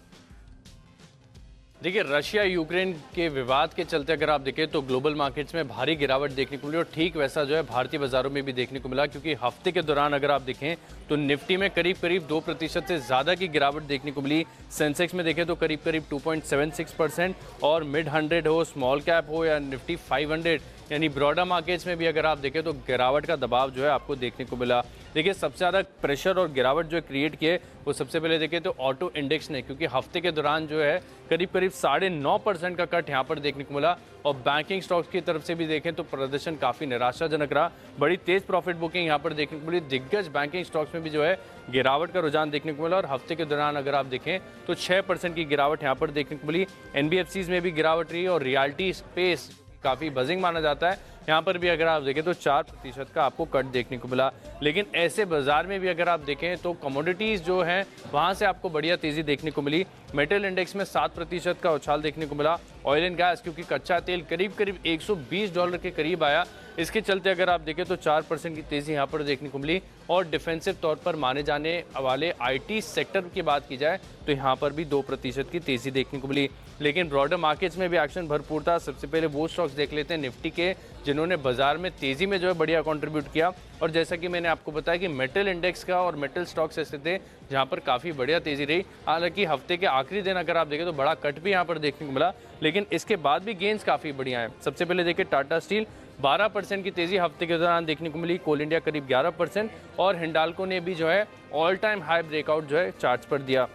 देखिए, रशिया यूक्रेन के विवाद के चलते अगर आप देखें तो ग्लोबल मार्केट्स में भारी गिरावट देखने को मिली और ठीक वैसा जो है भारतीय बाजारों में भी देखने को मिला, क्योंकि हफ्ते के दौरान अगर आप देखें तो निफ्टी में करीब करीब 2% से ज़्यादा की गिरावट देखने को मिली। सेंसेक्स में देखें तो करीब करीब 2.76% और मिड 100 हो, स्मॉल कैप हो या निफ्टी 500 यानी ब्रॉडर मार्केट्स में भी अगर आप देखें तो गिरावट का दबाव जो है आपको देखने को मिला। देखिए, सबसे ज़्यादा प्रेशर और गिरावट जो क्रिएट किए वो सबसे पहले देखें तो ऑटो इंडेक्स ने, क्योंकि हफ्ते के दौरान जो है करीब करीब 9.5% का कट यहाँ पर देखने को मिला। और बैंकिंग स्टॉक्स की तरफ से भी देखें तो प्रदर्शन काफ़ी निराशाजनक रहा, बड़ी तेज प्रॉफिट बुकिंग यहाँ पर देखने को मिली। दिग्गज बैंकिंग स्टॉक्स में भी जो है गिरावट का रुझान देखने को मिला और हफ्ते के दौरान अगर आप देखें तो 6% की गिरावट यहाँ पर देखने को मिली। NBFCs में भी गिरावट रही और रियल्टी स्पेस काफ़ी बजिंग माना जाता है, यहाँ पर भी अगर आप देखें तो 4% का आपको कट देखने को मिला। लेकिन ऐसे बाजार में भी अगर आप देखें तो कमोडिटीज़ जो हैं वहाँ से आपको बढ़िया तेज़ी देखने को मिली। मेटल इंडेक्स में 7% का उछाल देखने को मिला। ऑयल एंड गैस, क्योंकि कच्चा तेल करीब करीब $120 के करीब आया, इसके चलते अगर आप देखें तो 4% की तेज़ी यहाँ पर देखने को मिली। और डिफेंसिव तौर पर माने जाने वाले IT सेक्टर की बात की जाए तो यहाँ पर भी 2% की तेज़ी देखने को मिली। लेकिन ब्रॉडर मार्केट्स में भी एक्शन भरपूर था। सबसे पहले वो स्टॉक्स देख लेते हैं निफ्टी के जिन्होंने बाजार में तेज़ी में जो है बढ़िया कंट्रीब्यूट किया। और जैसा कि मैंने आपको बताया कि मेटल इंडेक्स का और मेटल स्टॉक्स ऐसे थे जहाँ पर काफ़ी बढ़िया तेज़ी रही। हालांकि हफ्ते के आखिरी दिन अगर आप देखें तो बड़ा कट भी यहाँ पर देखने को मिला, लेकिन इसके बाद भी गेंस काफ़ी बढ़िया हैं। सबसे पहले देखिए टाटा स्टील 12% की तेज़ी हफ्ते के दौरान देखने को मिली। कोल इंडिया करीब 11% और हिंडाल्को ने भी जो है ऑल टाइम हाई ब्रेकआउट जो है चार्ट्स पर दिया।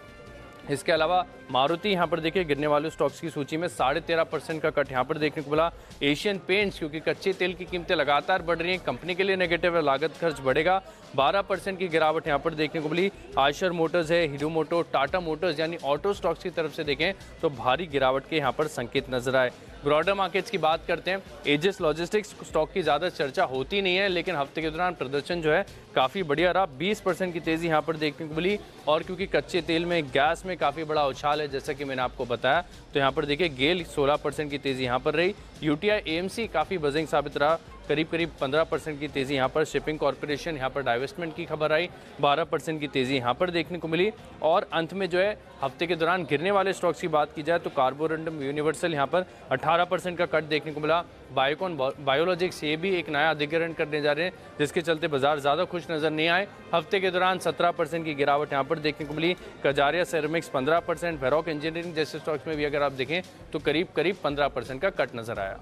इसके अलावा मारुति यहाँ पर देखिए गिरने वाले स्टॉक्स की सूची में 13.5% का कट यहाँ पर देखने को मिला। एशियन पेंट्स, क्योंकि कच्चे तेल की कीमतें लगातार बढ़ रही हैं, कंपनी के लिए नेगेटिव है, लागत खर्च बढ़ेगा, 12% की गिरावट यहाँ पर देखने को मिली। आयशर मोटर्स है, हीरो मोटो, टाटा मोटर्स यानी ऑटो स्टॉक्स की तरफ से देखें तो भारी गिरावट के यहाँ पर संकेत नजर आए। ब्रॉडर मार्केट्स की बात करते हैं, एजिस लॉजिस्टिक्स स्टॉक की ज़्यादा चर्चा होती नहीं है, लेकिन हफ्ते के दौरान प्रदर्शन जो है काफ़ी बढ़िया रहा। 20% की तेज़ी यहाँ पर देखने को मिली। और क्योंकि कच्चे तेल में, गैस में काफ़ी बड़ा उछाल है जैसा कि मैंने आपको बताया, तो यहाँ पर देखिए गेल 16% की तेज़ी यहाँ पर रही। UTI AMC काफ़ी बजिंग साबित रहा, करीब करीब 15% की तेज़ी यहाँ पर। शिपिंग कॉर्पोरेशन यहाँ पर डाइवेस्टमेंट की खबर आई, 12% की तेज़ी यहाँ पर देखने को मिली। और अंत में जो है हफ्ते के दौरान गिरने वाले स्टॉक्स की बात की जाए तो कार्बोरंडम यूनिवर्सल यहाँ पर 18% का कट देखने को मिला। बायोकॉन बायोलॉजिक्स ये भी एक नया अधिग्रहण करने जा रहे हैं, जिसके चलते बाजार ज़्यादा खुश नज़र नहीं आए। हफ्ते के दौरान 17% की गिरावट यहाँ पर देखने को मिली। कजारिया सेरेमिक्स 15%, वेरोक इंजीनियरिंग जैसे स्टॉक्स में भी अगर आप देखें तो करीब करीब 15% का कट नजर आया।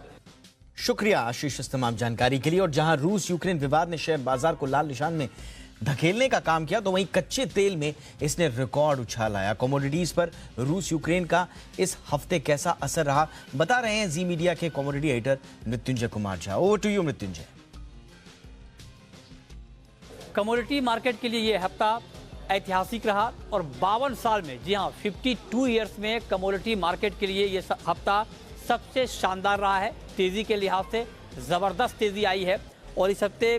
शुक्रिया आशीष इस तमाम जानकारी के लिए। और जहां रूस यूक्रेन विवाद ने शेयर बाजार को लाल निशान में धकेलने का काम किया, तो वहीं कच्चे तेल में इसने रिकॉर्ड उछाल आया। कमोडिटीज पर रूस यूक्रेन का इस हफ्ते कैसा असर रहा, बता रहे हैं जी मीडिया के commodity editor Mrityunjay Kumar Jha. Over to you Mrityunjay. Commodity market के लिए यह हफ्ता ऐतिहासिक रहा और 52 साल में, जी हाँ 52 ईयर्स में कमोडिटी मार्केट के लिए यह हफ्ता सबसे शानदार रहा है। तेज़ी के लिहाज से ज़बरदस्त तेज़ी आई है। और इस हफ्ते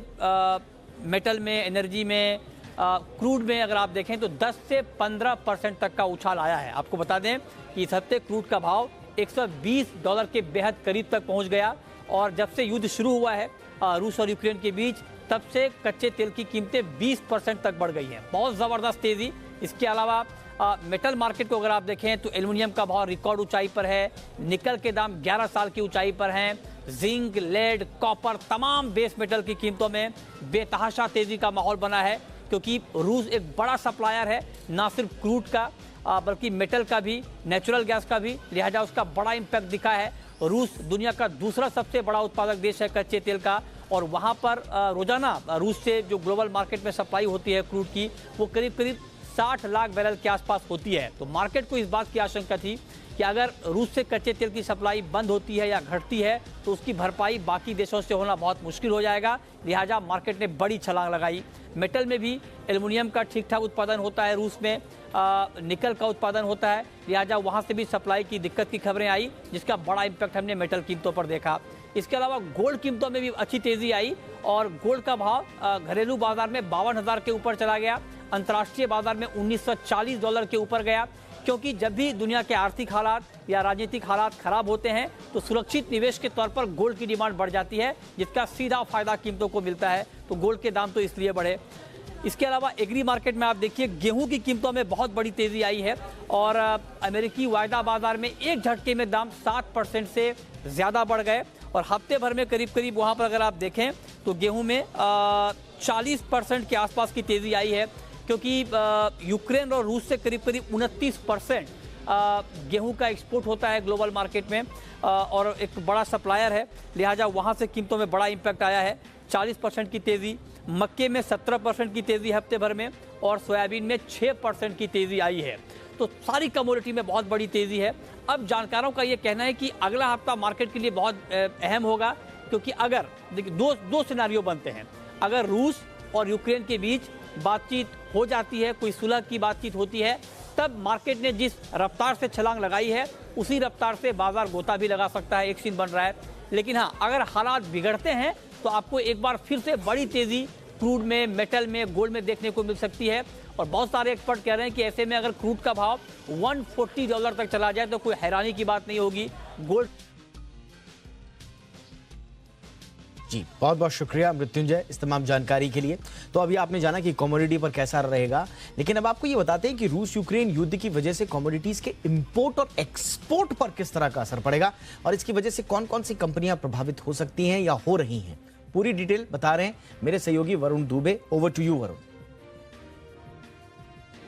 मेटल में, एनर्जी में, क्रूड में अगर आप देखें तो 10 से 15% तक का उछाल आया है। आपको बता दें कि इस हफ्ते क्रूड का भाव $120 के बेहद करीब तक पहुंच गया। और जब से युद्ध शुरू हुआ है रूस और यूक्रेन के बीच, तब से कच्चे तेल की कीमतें 20% तक बढ़ गई हैं। बहुत ज़बरदस्त तेज़ी। इसके अलावा मेटल मार्केट को अगर आप देखें तो एल्युमिनियम का भाव रिकॉर्ड ऊंचाई पर है, निकल के दाम 11 साल की ऊंचाई पर हैं, जिंक, लेड, कॉपर, तमाम बेस मेटल की कीमतों में बेतहाशा तेज़ी का माहौल बना है, क्योंकि रूस एक बड़ा सप्लायर है, ना सिर्फ क्रूड का बल्कि मेटल का भी, नेचुरल गैस का भी, लिहाजा उसका बड़ा इम्पैक्ट दिखा है। रूस दुनिया का दूसरा सबसे बड़ा उत्पादक देश है कच्चे तेल का, और वहाँ पर रोजाना रूस से जो ग्लोबल मार्केट में सप्लाई होती है क्रूड की, वो करीब करीब 60 लाख बैरल के आसपास होती है। तो मार्केट को इस बात की आशंका थी कि अगर रूस से कच्चे तेल की सप्लाई बंद होती है या घटती है तो उसकी भरपाई बाकी देशों से होना बहुत मुश्किल हो जाएगा, लिहाजा मार्केट ने बड़ी छलांग लगाई। मेटल में भी एल्युमिनियम का ठीक ठाक उत्पादन होता है रूस में, निकल का उत्पादन होता है, लिहाजा वहाँ से भी सप्लाई की दिक्कत की खबरें आई, जिसका बड़ा इम्पैक्ट हमने मेटल कीमतों पर देखा। इसके अलावा गोल्ड कीमतों में भी अच्छी तेज़ी आई और गोल्ड का भाव घरेलू बाजार में 52,000 के ऊपर चला गया, अंतर्राष्ट्रीय बाजार में $1940 के ऊपर गया, क्योंकि जब भी दुनिया के आर्थिक हालात या राजनीतिक हालात खराब होते हैं तो सुरक्षित निवेश के तौर पर गोल्ड की डिमांड बढ़ जाती है, जिसका सीधा फायदा कीमतों को मिलता है, तो गोल्ड के दाम तो इसलिए बढ़े। इसके अलावा एग्री मार्केट में आप देखिए गेहूं की कीमतों में बहुत बड़ी तेजी आई है और अमेरिकी वायदा बाजार में एक झटके में दाम 7% से ज़्यादा बढ़ गए और हफ्ते भर में करीब करीब वहां पर अगर आप देखें तो गेहूं में 40% के आसपास की तेजी आई है, क्योंकि यूक्रेन और रूस से करीब करीब 29% गेहूं का एक्सपोर्ट होता है ग्लोबल मार्केट में और एक बड़ा सप्लायर है, लिहाजा वहां से कीमतों में बड़ा इम्पैक्ट आया है। 40% की तेज़ी, मक्के में 17% की तेज़ी हफ्ते भर में और सोयाबीन में 6% की तेज़ी आई है। तो सारी कमोडिटी में बहुत बड़ी तेज़ी है। अब जानकारों का ये कहना है कि अगला हफ्ता मार्केट के लिए बहुत अहम होगा, क्योंकि अगर देखिए दो सिनारियो बनते हैं। अगर रूस और यूक्रेन के बीच बातचीत हो जाती है, कोई सुलह की बातचीत होती है, तब मार्केट ने जिस रफ्तार से छलांग लगाई है उसी रफ्तार से बाजार गोता भी लगा सकता है, एक सीन बन रहा है। लेकिन हाँ, अगर हालात बिगड़ते हैं तो आपको एक बार फिर से बड़ी तेज़ी क्रूड में, मेटल में, गोल्ड में देखने को मिल सकती है। और बहुत सारे एक्सपर्ट कह रहे हैं कि ऐसे में अगर क्रूड का भाव $140 तक चला जाए तो कोई हैरानी की बात नहीं होगी। गोल्ड जी बहुत बहुत शुक्रिया मृत्युंजय इस तमाम जानकारी के लिए। तो अभी आपने जाना कि कमोडिटी पर कैसा रहेगा, लेकिन अब आपको ये बताते हैं कि रूस यूक्रेन युद्ध की वजह से कमोडिटीज के इंपोर्ट और एक्सपोर्ट पर किस तरह का असर पड़ेगा और इसकी वजह से कौन कौन सी कंपनियां प्रभावित हो सकती हैं या हो रही हैं। पूरी डिटेल बता रहे हैं मेरे सहयोगी Varun Dubey. Over to you Varun.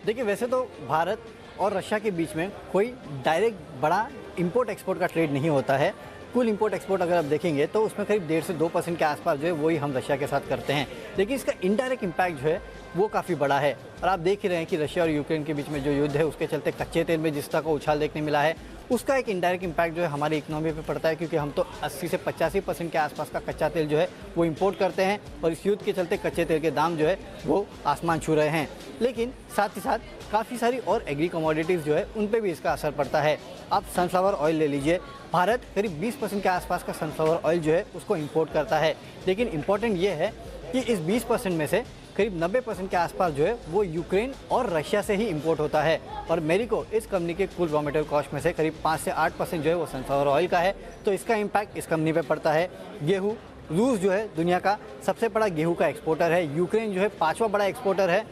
देखिए, वैसे तो भारत और रशिया के बीच में कोई डायरेक्ट बड़ा इंपोर्ट एक्सपोर्ट का ट्रेड नहीं होता है। कुल इंपोर्ट एक्सपोर्ट अगर आप देखेंगे तो उसमें करीब 1.5 से 2% के आसपास जो है वही हम रशिया के साथ करते हैं, लेकिन इसका इनडायरेक्ट इम्पैक्ट जो है वो काफ़ी बड़ा है। और आप देख ही रहे हैं कि रशिया और यूक्रेन के बीच में जो युद्ध है उसके चलते कच्चे तेल में जिस तरह का उछाल देखने मिला है, उसका एक इनडायरेक्ट इम्पैक्ट जो है हमारी इकोनॉमी पे पड़ता है, क्योंकि हम तो 80 से 85% के आसपास का कच्चा तेल जो है वो इंपोर्ट करते हैं और इस युद्ध के चलते कच्चे तेल के दाम जो है वो आसमान छू रहे हैं। लेकिन साथ ही साथ काफ़ी सारी और एग्री कमोडिटीज़ जो है उन पे भी इसका असर पड़ता है। आप सनफ्लावर ऑयल ले लीजिए, भारत करीब 20% के आसपास का सनफ्लावर ऑयल जो है उसको इंपोर्ट करता है, लेकिन इम्पॉर्टेंट ये है कि इस 20% में से करीब 90% के आसपास जो है वो यूक्रेन और रशिया से ही इंपोर्ट होता है। और मेरिको इस कंपनी के कुल रॉ मटेरियल कॉस्ट में से करीब 5 से 8% जो है वो सनफ्लावर ऑयल का है, तो इसका इम्पैक्ट इस कंपनी पे पड़ता है। गेहूँ, रूस जो है दुनिया का सबसे बड़ा गेहूं का एक्सपोर्टर है, यूक्रेन जो है 5वां बड़ा एक्सपोर्टर है।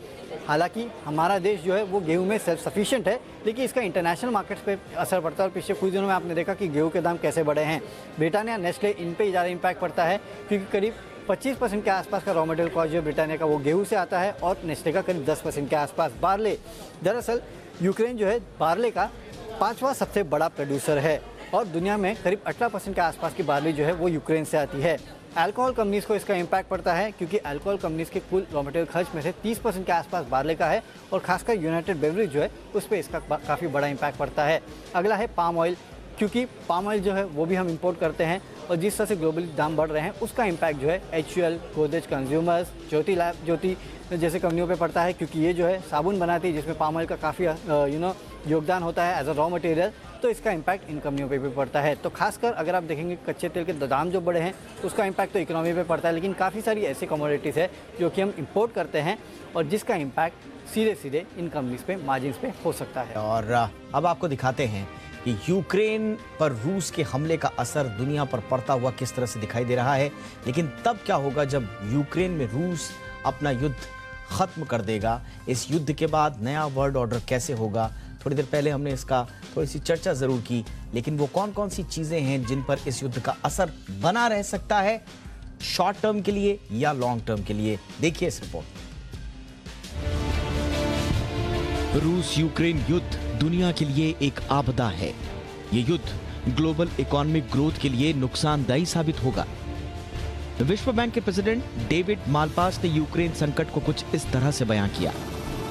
हालांकि हमारा देश जो है वो गेहूं में सेल्फ सफिशिएंट है, लेकिन इसका इंटरनेशनल मार्केट्स पे असर पड़ता है। और पिछले कुछ दिनों में आपने देखा कि गेहूं के दाम कैसे बढ़े हैं। ब्रिटानिया, नेस्ले, इन पे ज़्यादा इम्पैक्ट पड़ता है, क्योंकि करीब 25% के आसपास का रॉ मटेरियल कॉस्ट जो ब्रिटानिया का वो गेहूं से आता है और नेस्ले का करीब 10% के आसपास। बार्ले, दरअसल यूक्रेन जो है बार्ले का 5वां सबसे बड़ा प्रोड्यूसर है और दुनिया में करीब 18% के आसपास की बार्ली जो है वो यूक्रेन से आती है। अल्कोहल कंपनीज़ को इसका इम्पैक्ट पड़ता है, क्योंकि अल्कोहल कंपनीज़ के कुल रॉ मटेरियल खर्च में से 30% के आसपास बार्ले का है और खासकर यूनाइटेड बेवरेज जो है उस पर इसका काफ़ी बड़ा इम्पैक्ट पड़ता है। अगला है पाम ऑयल, क्योंकि पाम ऑयल जो है वो भी हम इंपोर्ट करते हैं और जिस तरह से ग्लोबली दाम बढ़ रहे हैं उसका इम्पैक्ट जो है HUL, गोदरेज कंज्यूमर्स, ज्योति जैसे कंपनियों पे पड़ता है, क्योंकि ये जो है साबुन बनाती है जिसमें पाम ऑयल का काफ़ी योगदान होता है एज अ रॉ मटेरियल, तो इसका इम्पैक्ट इन कंपनियों पे भी पड़ता है। तो खासकर अगर आप देखेंगे कच्चे तेल के दाम जो बढ़े हैं उसका इम्पैक्ट तो इकोनॉमी पे पड़ता है, लेकिन काफ़ी सारी ऐसी कमोडिटीज़ है जो कि हम इंपोर्ट करते हैं और जिसका इम्पैक्ट सीधे सीधे इन कंपनीज पे, मार्जिन्स पे हो सकता है। और अब आपको दिखाते हैं कि यूक्रेन पर रूस के हमले का असर दुनिया पर पड़ता हुआ किस तरह से दिखाई दे रहा है। लेकिन तब क्या होगा जब यूक्रेन में रूस अपना युद्ध खत्म कर देगा? इस युद्ध के बाद नया वर्ल्ड ऑर्डर कैसे होगा? थोड़ी देर पहले हमने इसका थोड़ी सी चर्चा जरूर की, लेकिन वो कौन कौन सी चीजें हैं जिन पर इस युद्ध का असर बना रह सकता है, शॉर्ट टर्म के लिए या लॉन्ग टर्म के लिए? देखिए इस रिपोर्ट। रूस यूक्रेन युद्ध दुनिया के लिए एक आपदा है। ये युद्ध ग्लोबल इकोनॉमिक ग्रोथ के लिए नुकसानदायी साबित होगा। विश्व बैंक के प्रेसिडेंट डेविड मालपास ने यूक्रेन संकट को कुछ इस तरह से बयां किया।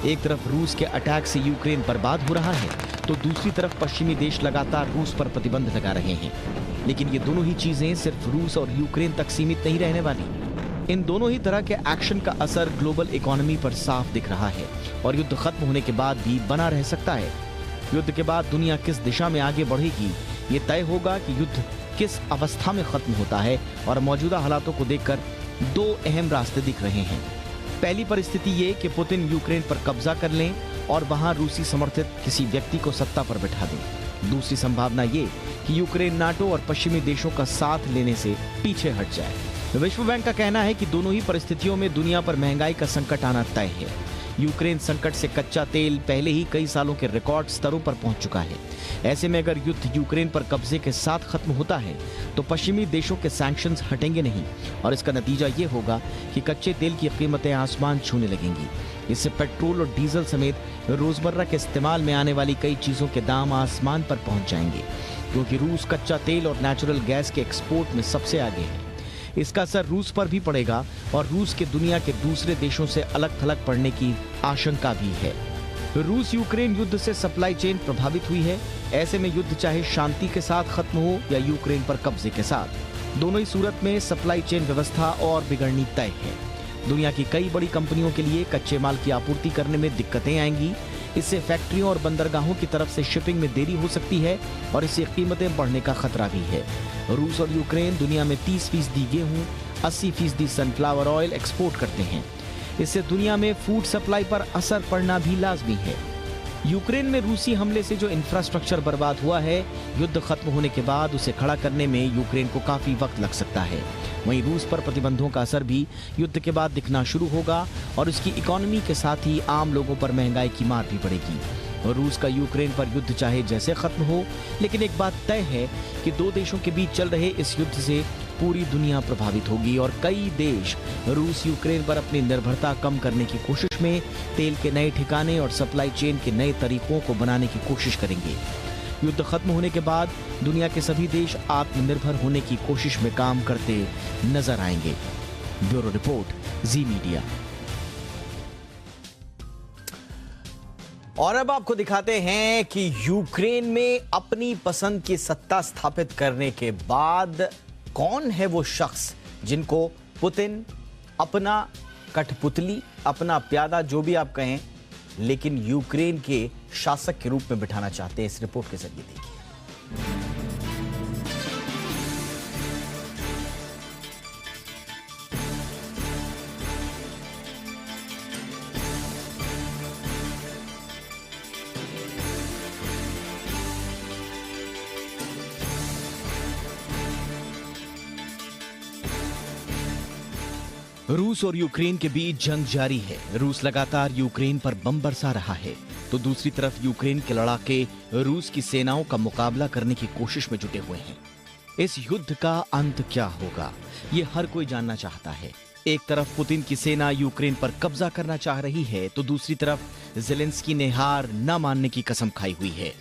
एक तरफ रूस के अटैक से यूक्रेन बर्बाद हो रहा है, तो दूसरी तरफ पश्चिमी देश लगातार रूस पर प्रतिबंध लगा रहे हैं। लेकिन ये दोनों ही चीजें सिर्फ रूस और यूक्रेन तक सीमित नहीं रहने वाली। इन दोनों ही तरह के एक्शन का असर ग्लोबल इकोनॉमी पर साफ दिख रहा है और युद्ध खत्म होने के बाद भी बना रह सकता है। युद्ध के बाद दुनिया किस दिशा में आगे बढ़ेगी, ये तय होगा कि युद्ध किस अवस्था में खत्म होता है। और मौजूदा हालातों को देखकर दो अहम रास्ते दिख रहे हैं। पहली परिस्थिति ये कि पुतिन यूक्रेन पर कब्जा कर लें और वहां रूसी समर्थित किसी व्यक्ति को सत्ता पर बैठा दें। दूसरी संभावना ये कि यूक्रेन नाटो और पश्चिमी देशों का साथ लेने से पीछे हट जाए। विश्व बैंक का कहना है कि दोनों ही परिस्थितियों में दुनिया पर महंगाई का संकट आना तय है। यूक्रेन संकट से कच्चा तेल पहले ही कई सालों के रिकॉर्ड स्तरों पर पहुंच चुका है। ऐसे में अगर युद्ध यूक्रेन पर कब्जे के साथ खत्म होता है तो पश्चिमी देशों के सैंक्शंस हटेंगे नहीं और इसका नतीजा ये होगा कि कच्चे तेल की कीमतें आसमान छूने लगेंगी। इससे पेट्रोल और डीजल समेत रोजमर्रा के इस्तेमाल में आने वाली कई चीजों के दाम आसमान पर पहुंच जाएंगे, क्योंकि रूस कच्चा तेल और नेचुरल गैस के एक्सपोर्ट में सबसे आगे है। इसका असर रूस पर भी पड़ेगा और रूस के दुनिया के दूसरे देशों से अलग थलग पड़ने की आशंका भी है। रूस यूक्रेन युद्ध से सप्लाई चेन प्रभावित हुई है। ऐसे में युद्ध चाहे शांति के साथ खत्म हो या यूक्रेन पर कब्जे के साथ, दोनों ही सूरत में सप्लाई चेन व्यवस्था और बिगड़नी तय है। दुनिया की कई बड़ी कंपनियों के लिए कच्चे माल की आपूर्ति करने में दिक्कतें आएंगी। इससे फैक्ट्रियों और बंदरगाहों की तरफ से शिपिंग में देरी हो सकती है और इससे कीमतें बढ़ने का खतरा भी है। रूस और यूक्रेन दुनिया में 30% गेहूं, 80% सनफ्लावर ऑयल एक्सपोर्ट करते हैं। इससे दुनिया में फूड सप्लाई पर असर पड़ना भी लाजमी है। यूक्रेन में रूसी हमले से जो इंफ्रास्ट्रक्चर बर्बाद हुआ है, युद्ध खत्म होने के बाद उसे खड़ा करने में यूक्रेन को काफी वक्त लग सकता है। वहीं रूस पर प्रतिबंधों का असर भी युद्ध के बाद दिखना शुरू होगा और उसकी इकोनॉमी के साथ ही आम लोगों पर महंगाई की मार भी पड़ेगी। और रूस का यूक्रेन पर युद्ध चाहे जैसे खत्म हो, लेकिन एक बात तय है कि दो देशों के बीच चल रहे इस युद्ध से पूरी दुनिया प्रभावित होगी और कई देश रूस यूक्रेन पर अपनी निर्भरता कम करने की कोशिश में तेल के नए ठिकाने और सप्लाई चेन के नए तरीकों को बनाने की कोशिश करेंगे। युद्ध खत्म होने के बाद दुनिया के सभी देश आत्मनिर्भर होने की कोशिश में काम करते नजर आएंगे। ब्यूरो रिपोर्ट, जी मीडिया। और अब आपको दिखाते हैं कि यूक्रेन में अपनी पसंद की सत्ता स्थापित करने के बाद कौन है वो शख्स जिनको पुतिन अपना कठपुतली, अपना प्यादा, जो भी आप कहें, लेकिन यूक्रेन के शासक के रूप में बिठाना चाहते हैं। इस रिपोर्ट के जरिए देखिए। रूस और यूक्रेन के बीच जंग जारी है। रूस लगातार यूक्रेन पर बम बरसा रहा है तो दूसरी तरफ यूक्रेन के लड़ाके रूस की सेनाओं का मुकाबला करने की कोशिश में जुटे हुए हैं। इस युद्ध का अंत क्या होगा, ये हर कोई जानना चाहता है। एक तरफ पुतिन की सेना यूक्रेन पर कब्जा करना चाह रही है तो दूसरी तरफ ज़ेलेंस्की ने हार न मानने की कसम खाई हुई है।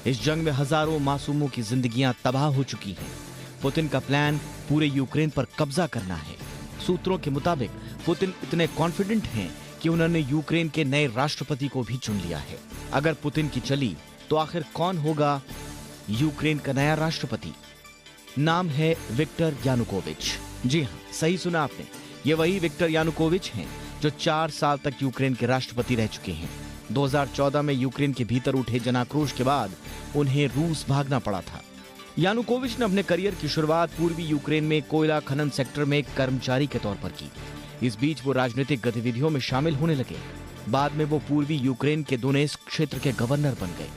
इस जंग में हजारों मासूमों की जिंदगियां तबाह हो चुकी हैं। पुतिन का प्लान पूरे यूक्रेन पर कब्जा करना है। सूत्रों के मुताबिक पुतिन इतने कॉन्फिडेंट हैं कि उन्होंने यूक्रेन के नए राष्ट्रपति को भी चुन लिया है। अगर पुतिन की चली तो आखिर कौन होगा यूक्रेन का नया राष्ट्रपति? नाम है विक्टर यानुकोविच। जी हाँ, सही सुना आपने, ये वही विक्टर यानुकोविच हैं जो 4 साल तक यूक्रेन के राष्ट्रपति रह चुके हैं। 2014 में यूक्रेन के भीतर उठे जनाक्रोश के बाद उन्हें रूस भागना पड़ा था। यानुकोविच ने अपने करियर की शुरुआत पूर्वी यूक्रेन में कोयला खनन सेक्टर में एक कर्मचारी के तौर पर की। इस बीच वो राजनीतिक गतिविधियों में शामिल होने लगे। बाद में वो पूर्वी यूक्रेन के दोनेत्स्क क्षेत्र के गवर्नर बन गए।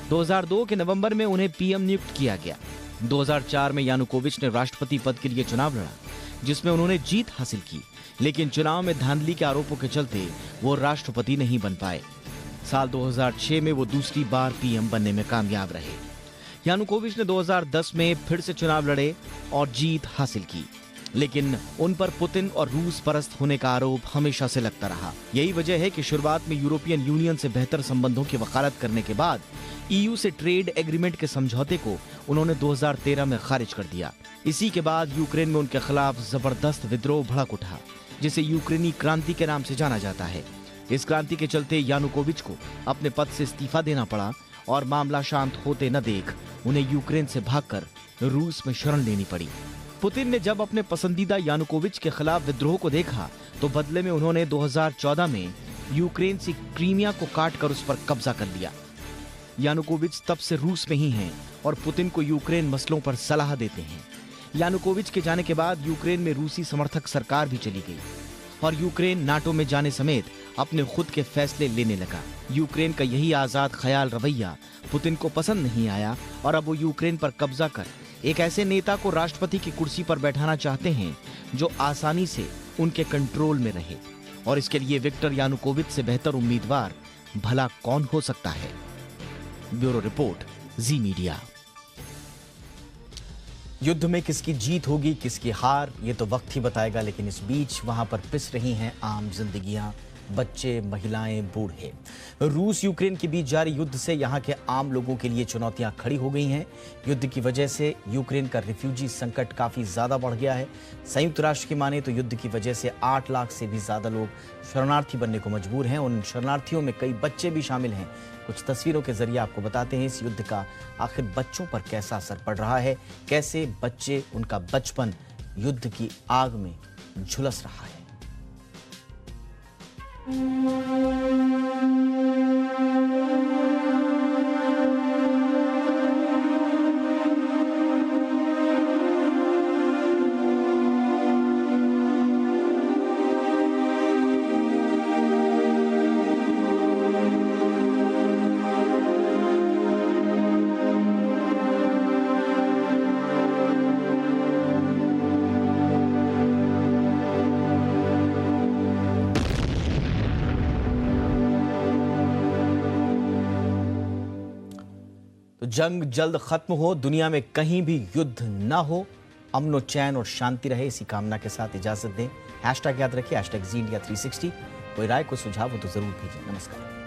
2002 के नवंबर में उन्हें पीएम नियुक्त किया गया। 2004 में यानुकोविच ने राष्ट्रपति पद के लिए चुनाव लड़ा, जिसमें उन्होंने जीत हासिल की, लेकिन चुनाव में धांधली के आरोपों के चलते वो राष्ट्रपति नहीं बन पाए। साल 2006 में वो दूसरी बार पीएम बनने में कामयाब रहे। यानुकोविच ने 2010 में फिर से चुनाव लड़े और जीत हासिल की, लेकिन उन पर पुतिन और रूस परस्त होने का आरोप हमेशा से लगता रहा। यही वजह है कि शुरुआत में यूरोपियन यूनियन से बेहतर संबंधों की वकालत करने के बाद ईयू से ट्रेड एग्रीमेंट के समझौते को उन्होंने 2013 में खारिज कर दिया। इसी के बाद यूक्रेन में उनके खिलाफ जबरदस्त विद्रोह भड़क उठा, जिसे यूक्रेनी क्रांति के नाम से जाना जाता है। इस क्रांति के चलते यानुकोविच को अपने पद से इस्तीफा देना पड़ा और मामला शांत होते न देख उन्हें यूक्रेन से भागकर रूस में शरण लेनी पड़ी। पुतिन ने जब अपने पसंदीदा यानुकोविच के खिलाफ विद्रोह को देखा तो बदले में उन्होंने 2014 में यूक्रेन से क्रीमिया को काटकर उस पर कब्जा कर लिया। यानुकोविच तब से रूस में ही हैं और पुतिन को यूक्रेन मसलों पर सलाह देते हैं। यानुकोविच के जाने के बाद यूक्रेन में रूसी समर्थक सरकार भी चली गई और यूक्रेन नाटो में जाने समेत अपने खुद के फैसले लेने लगा। यूक्रेन का यही आजाद ख्याल रवैया पुतिन को पसंद नहीं आया और अब वो यूक्रेन पर कब्जा कर एक ऐसे नेता को राष्ट्रपति की कुर्सी पर बैठाना चाहते हैं जो आसानी से उनके कंट्रोल में रहे। और इसके लिए विक्टर यानुकोविच से बेहतर उम्मीदवार भला कौन हो सकता है? ब्यूरो रिपोर्ट, जी मीडिया। युद्ध में किसकी जीत होगी, किसकी हार, ये तो वक्त ही बताएगा, लेकिन इस बीच वहां पर पिस रही हैं आम जिंदगियां, बच्चे, महिलाएं, बूढ़े। रूस यूक्रेन के बीच जारी युद्ध से यहां के आम लोगों के लिए चुनौतियां खड़ी हो गई हैं। युद्ध की वजह से यूक्रेन का रिफ्यूजी संकट काफी ज्यादा बढ़ गया है। संयुक्त राष्ट्र की माने तो युद्ध की वजह से 8 लाख से भी ज्यादा लोग शरणार्थी बनने को मजबूर हैं। उन शरणार्थियों में कई बच्चे भी शामिल हैं। कुछ तस्वीरों के जरिए आपको बताते हैं इस युद्ध का आखिर बच्चों पर कैसा असर पड़ रहा है, कैसे बच्चे, उनका बचपन युद्ध की आग में झुलस रहा है। तो जंग जल्द खत्म हो, दुनिया में कहीं भी युद्ध ना हो, अमन चैन और शांति रहे, इसी कामना के साथ इजाजत दें। हैशटैग याद रखिए, #ZIndia360। कोई राय, कोई सुझाव हो तो जरूर भेजें। नमस्कार।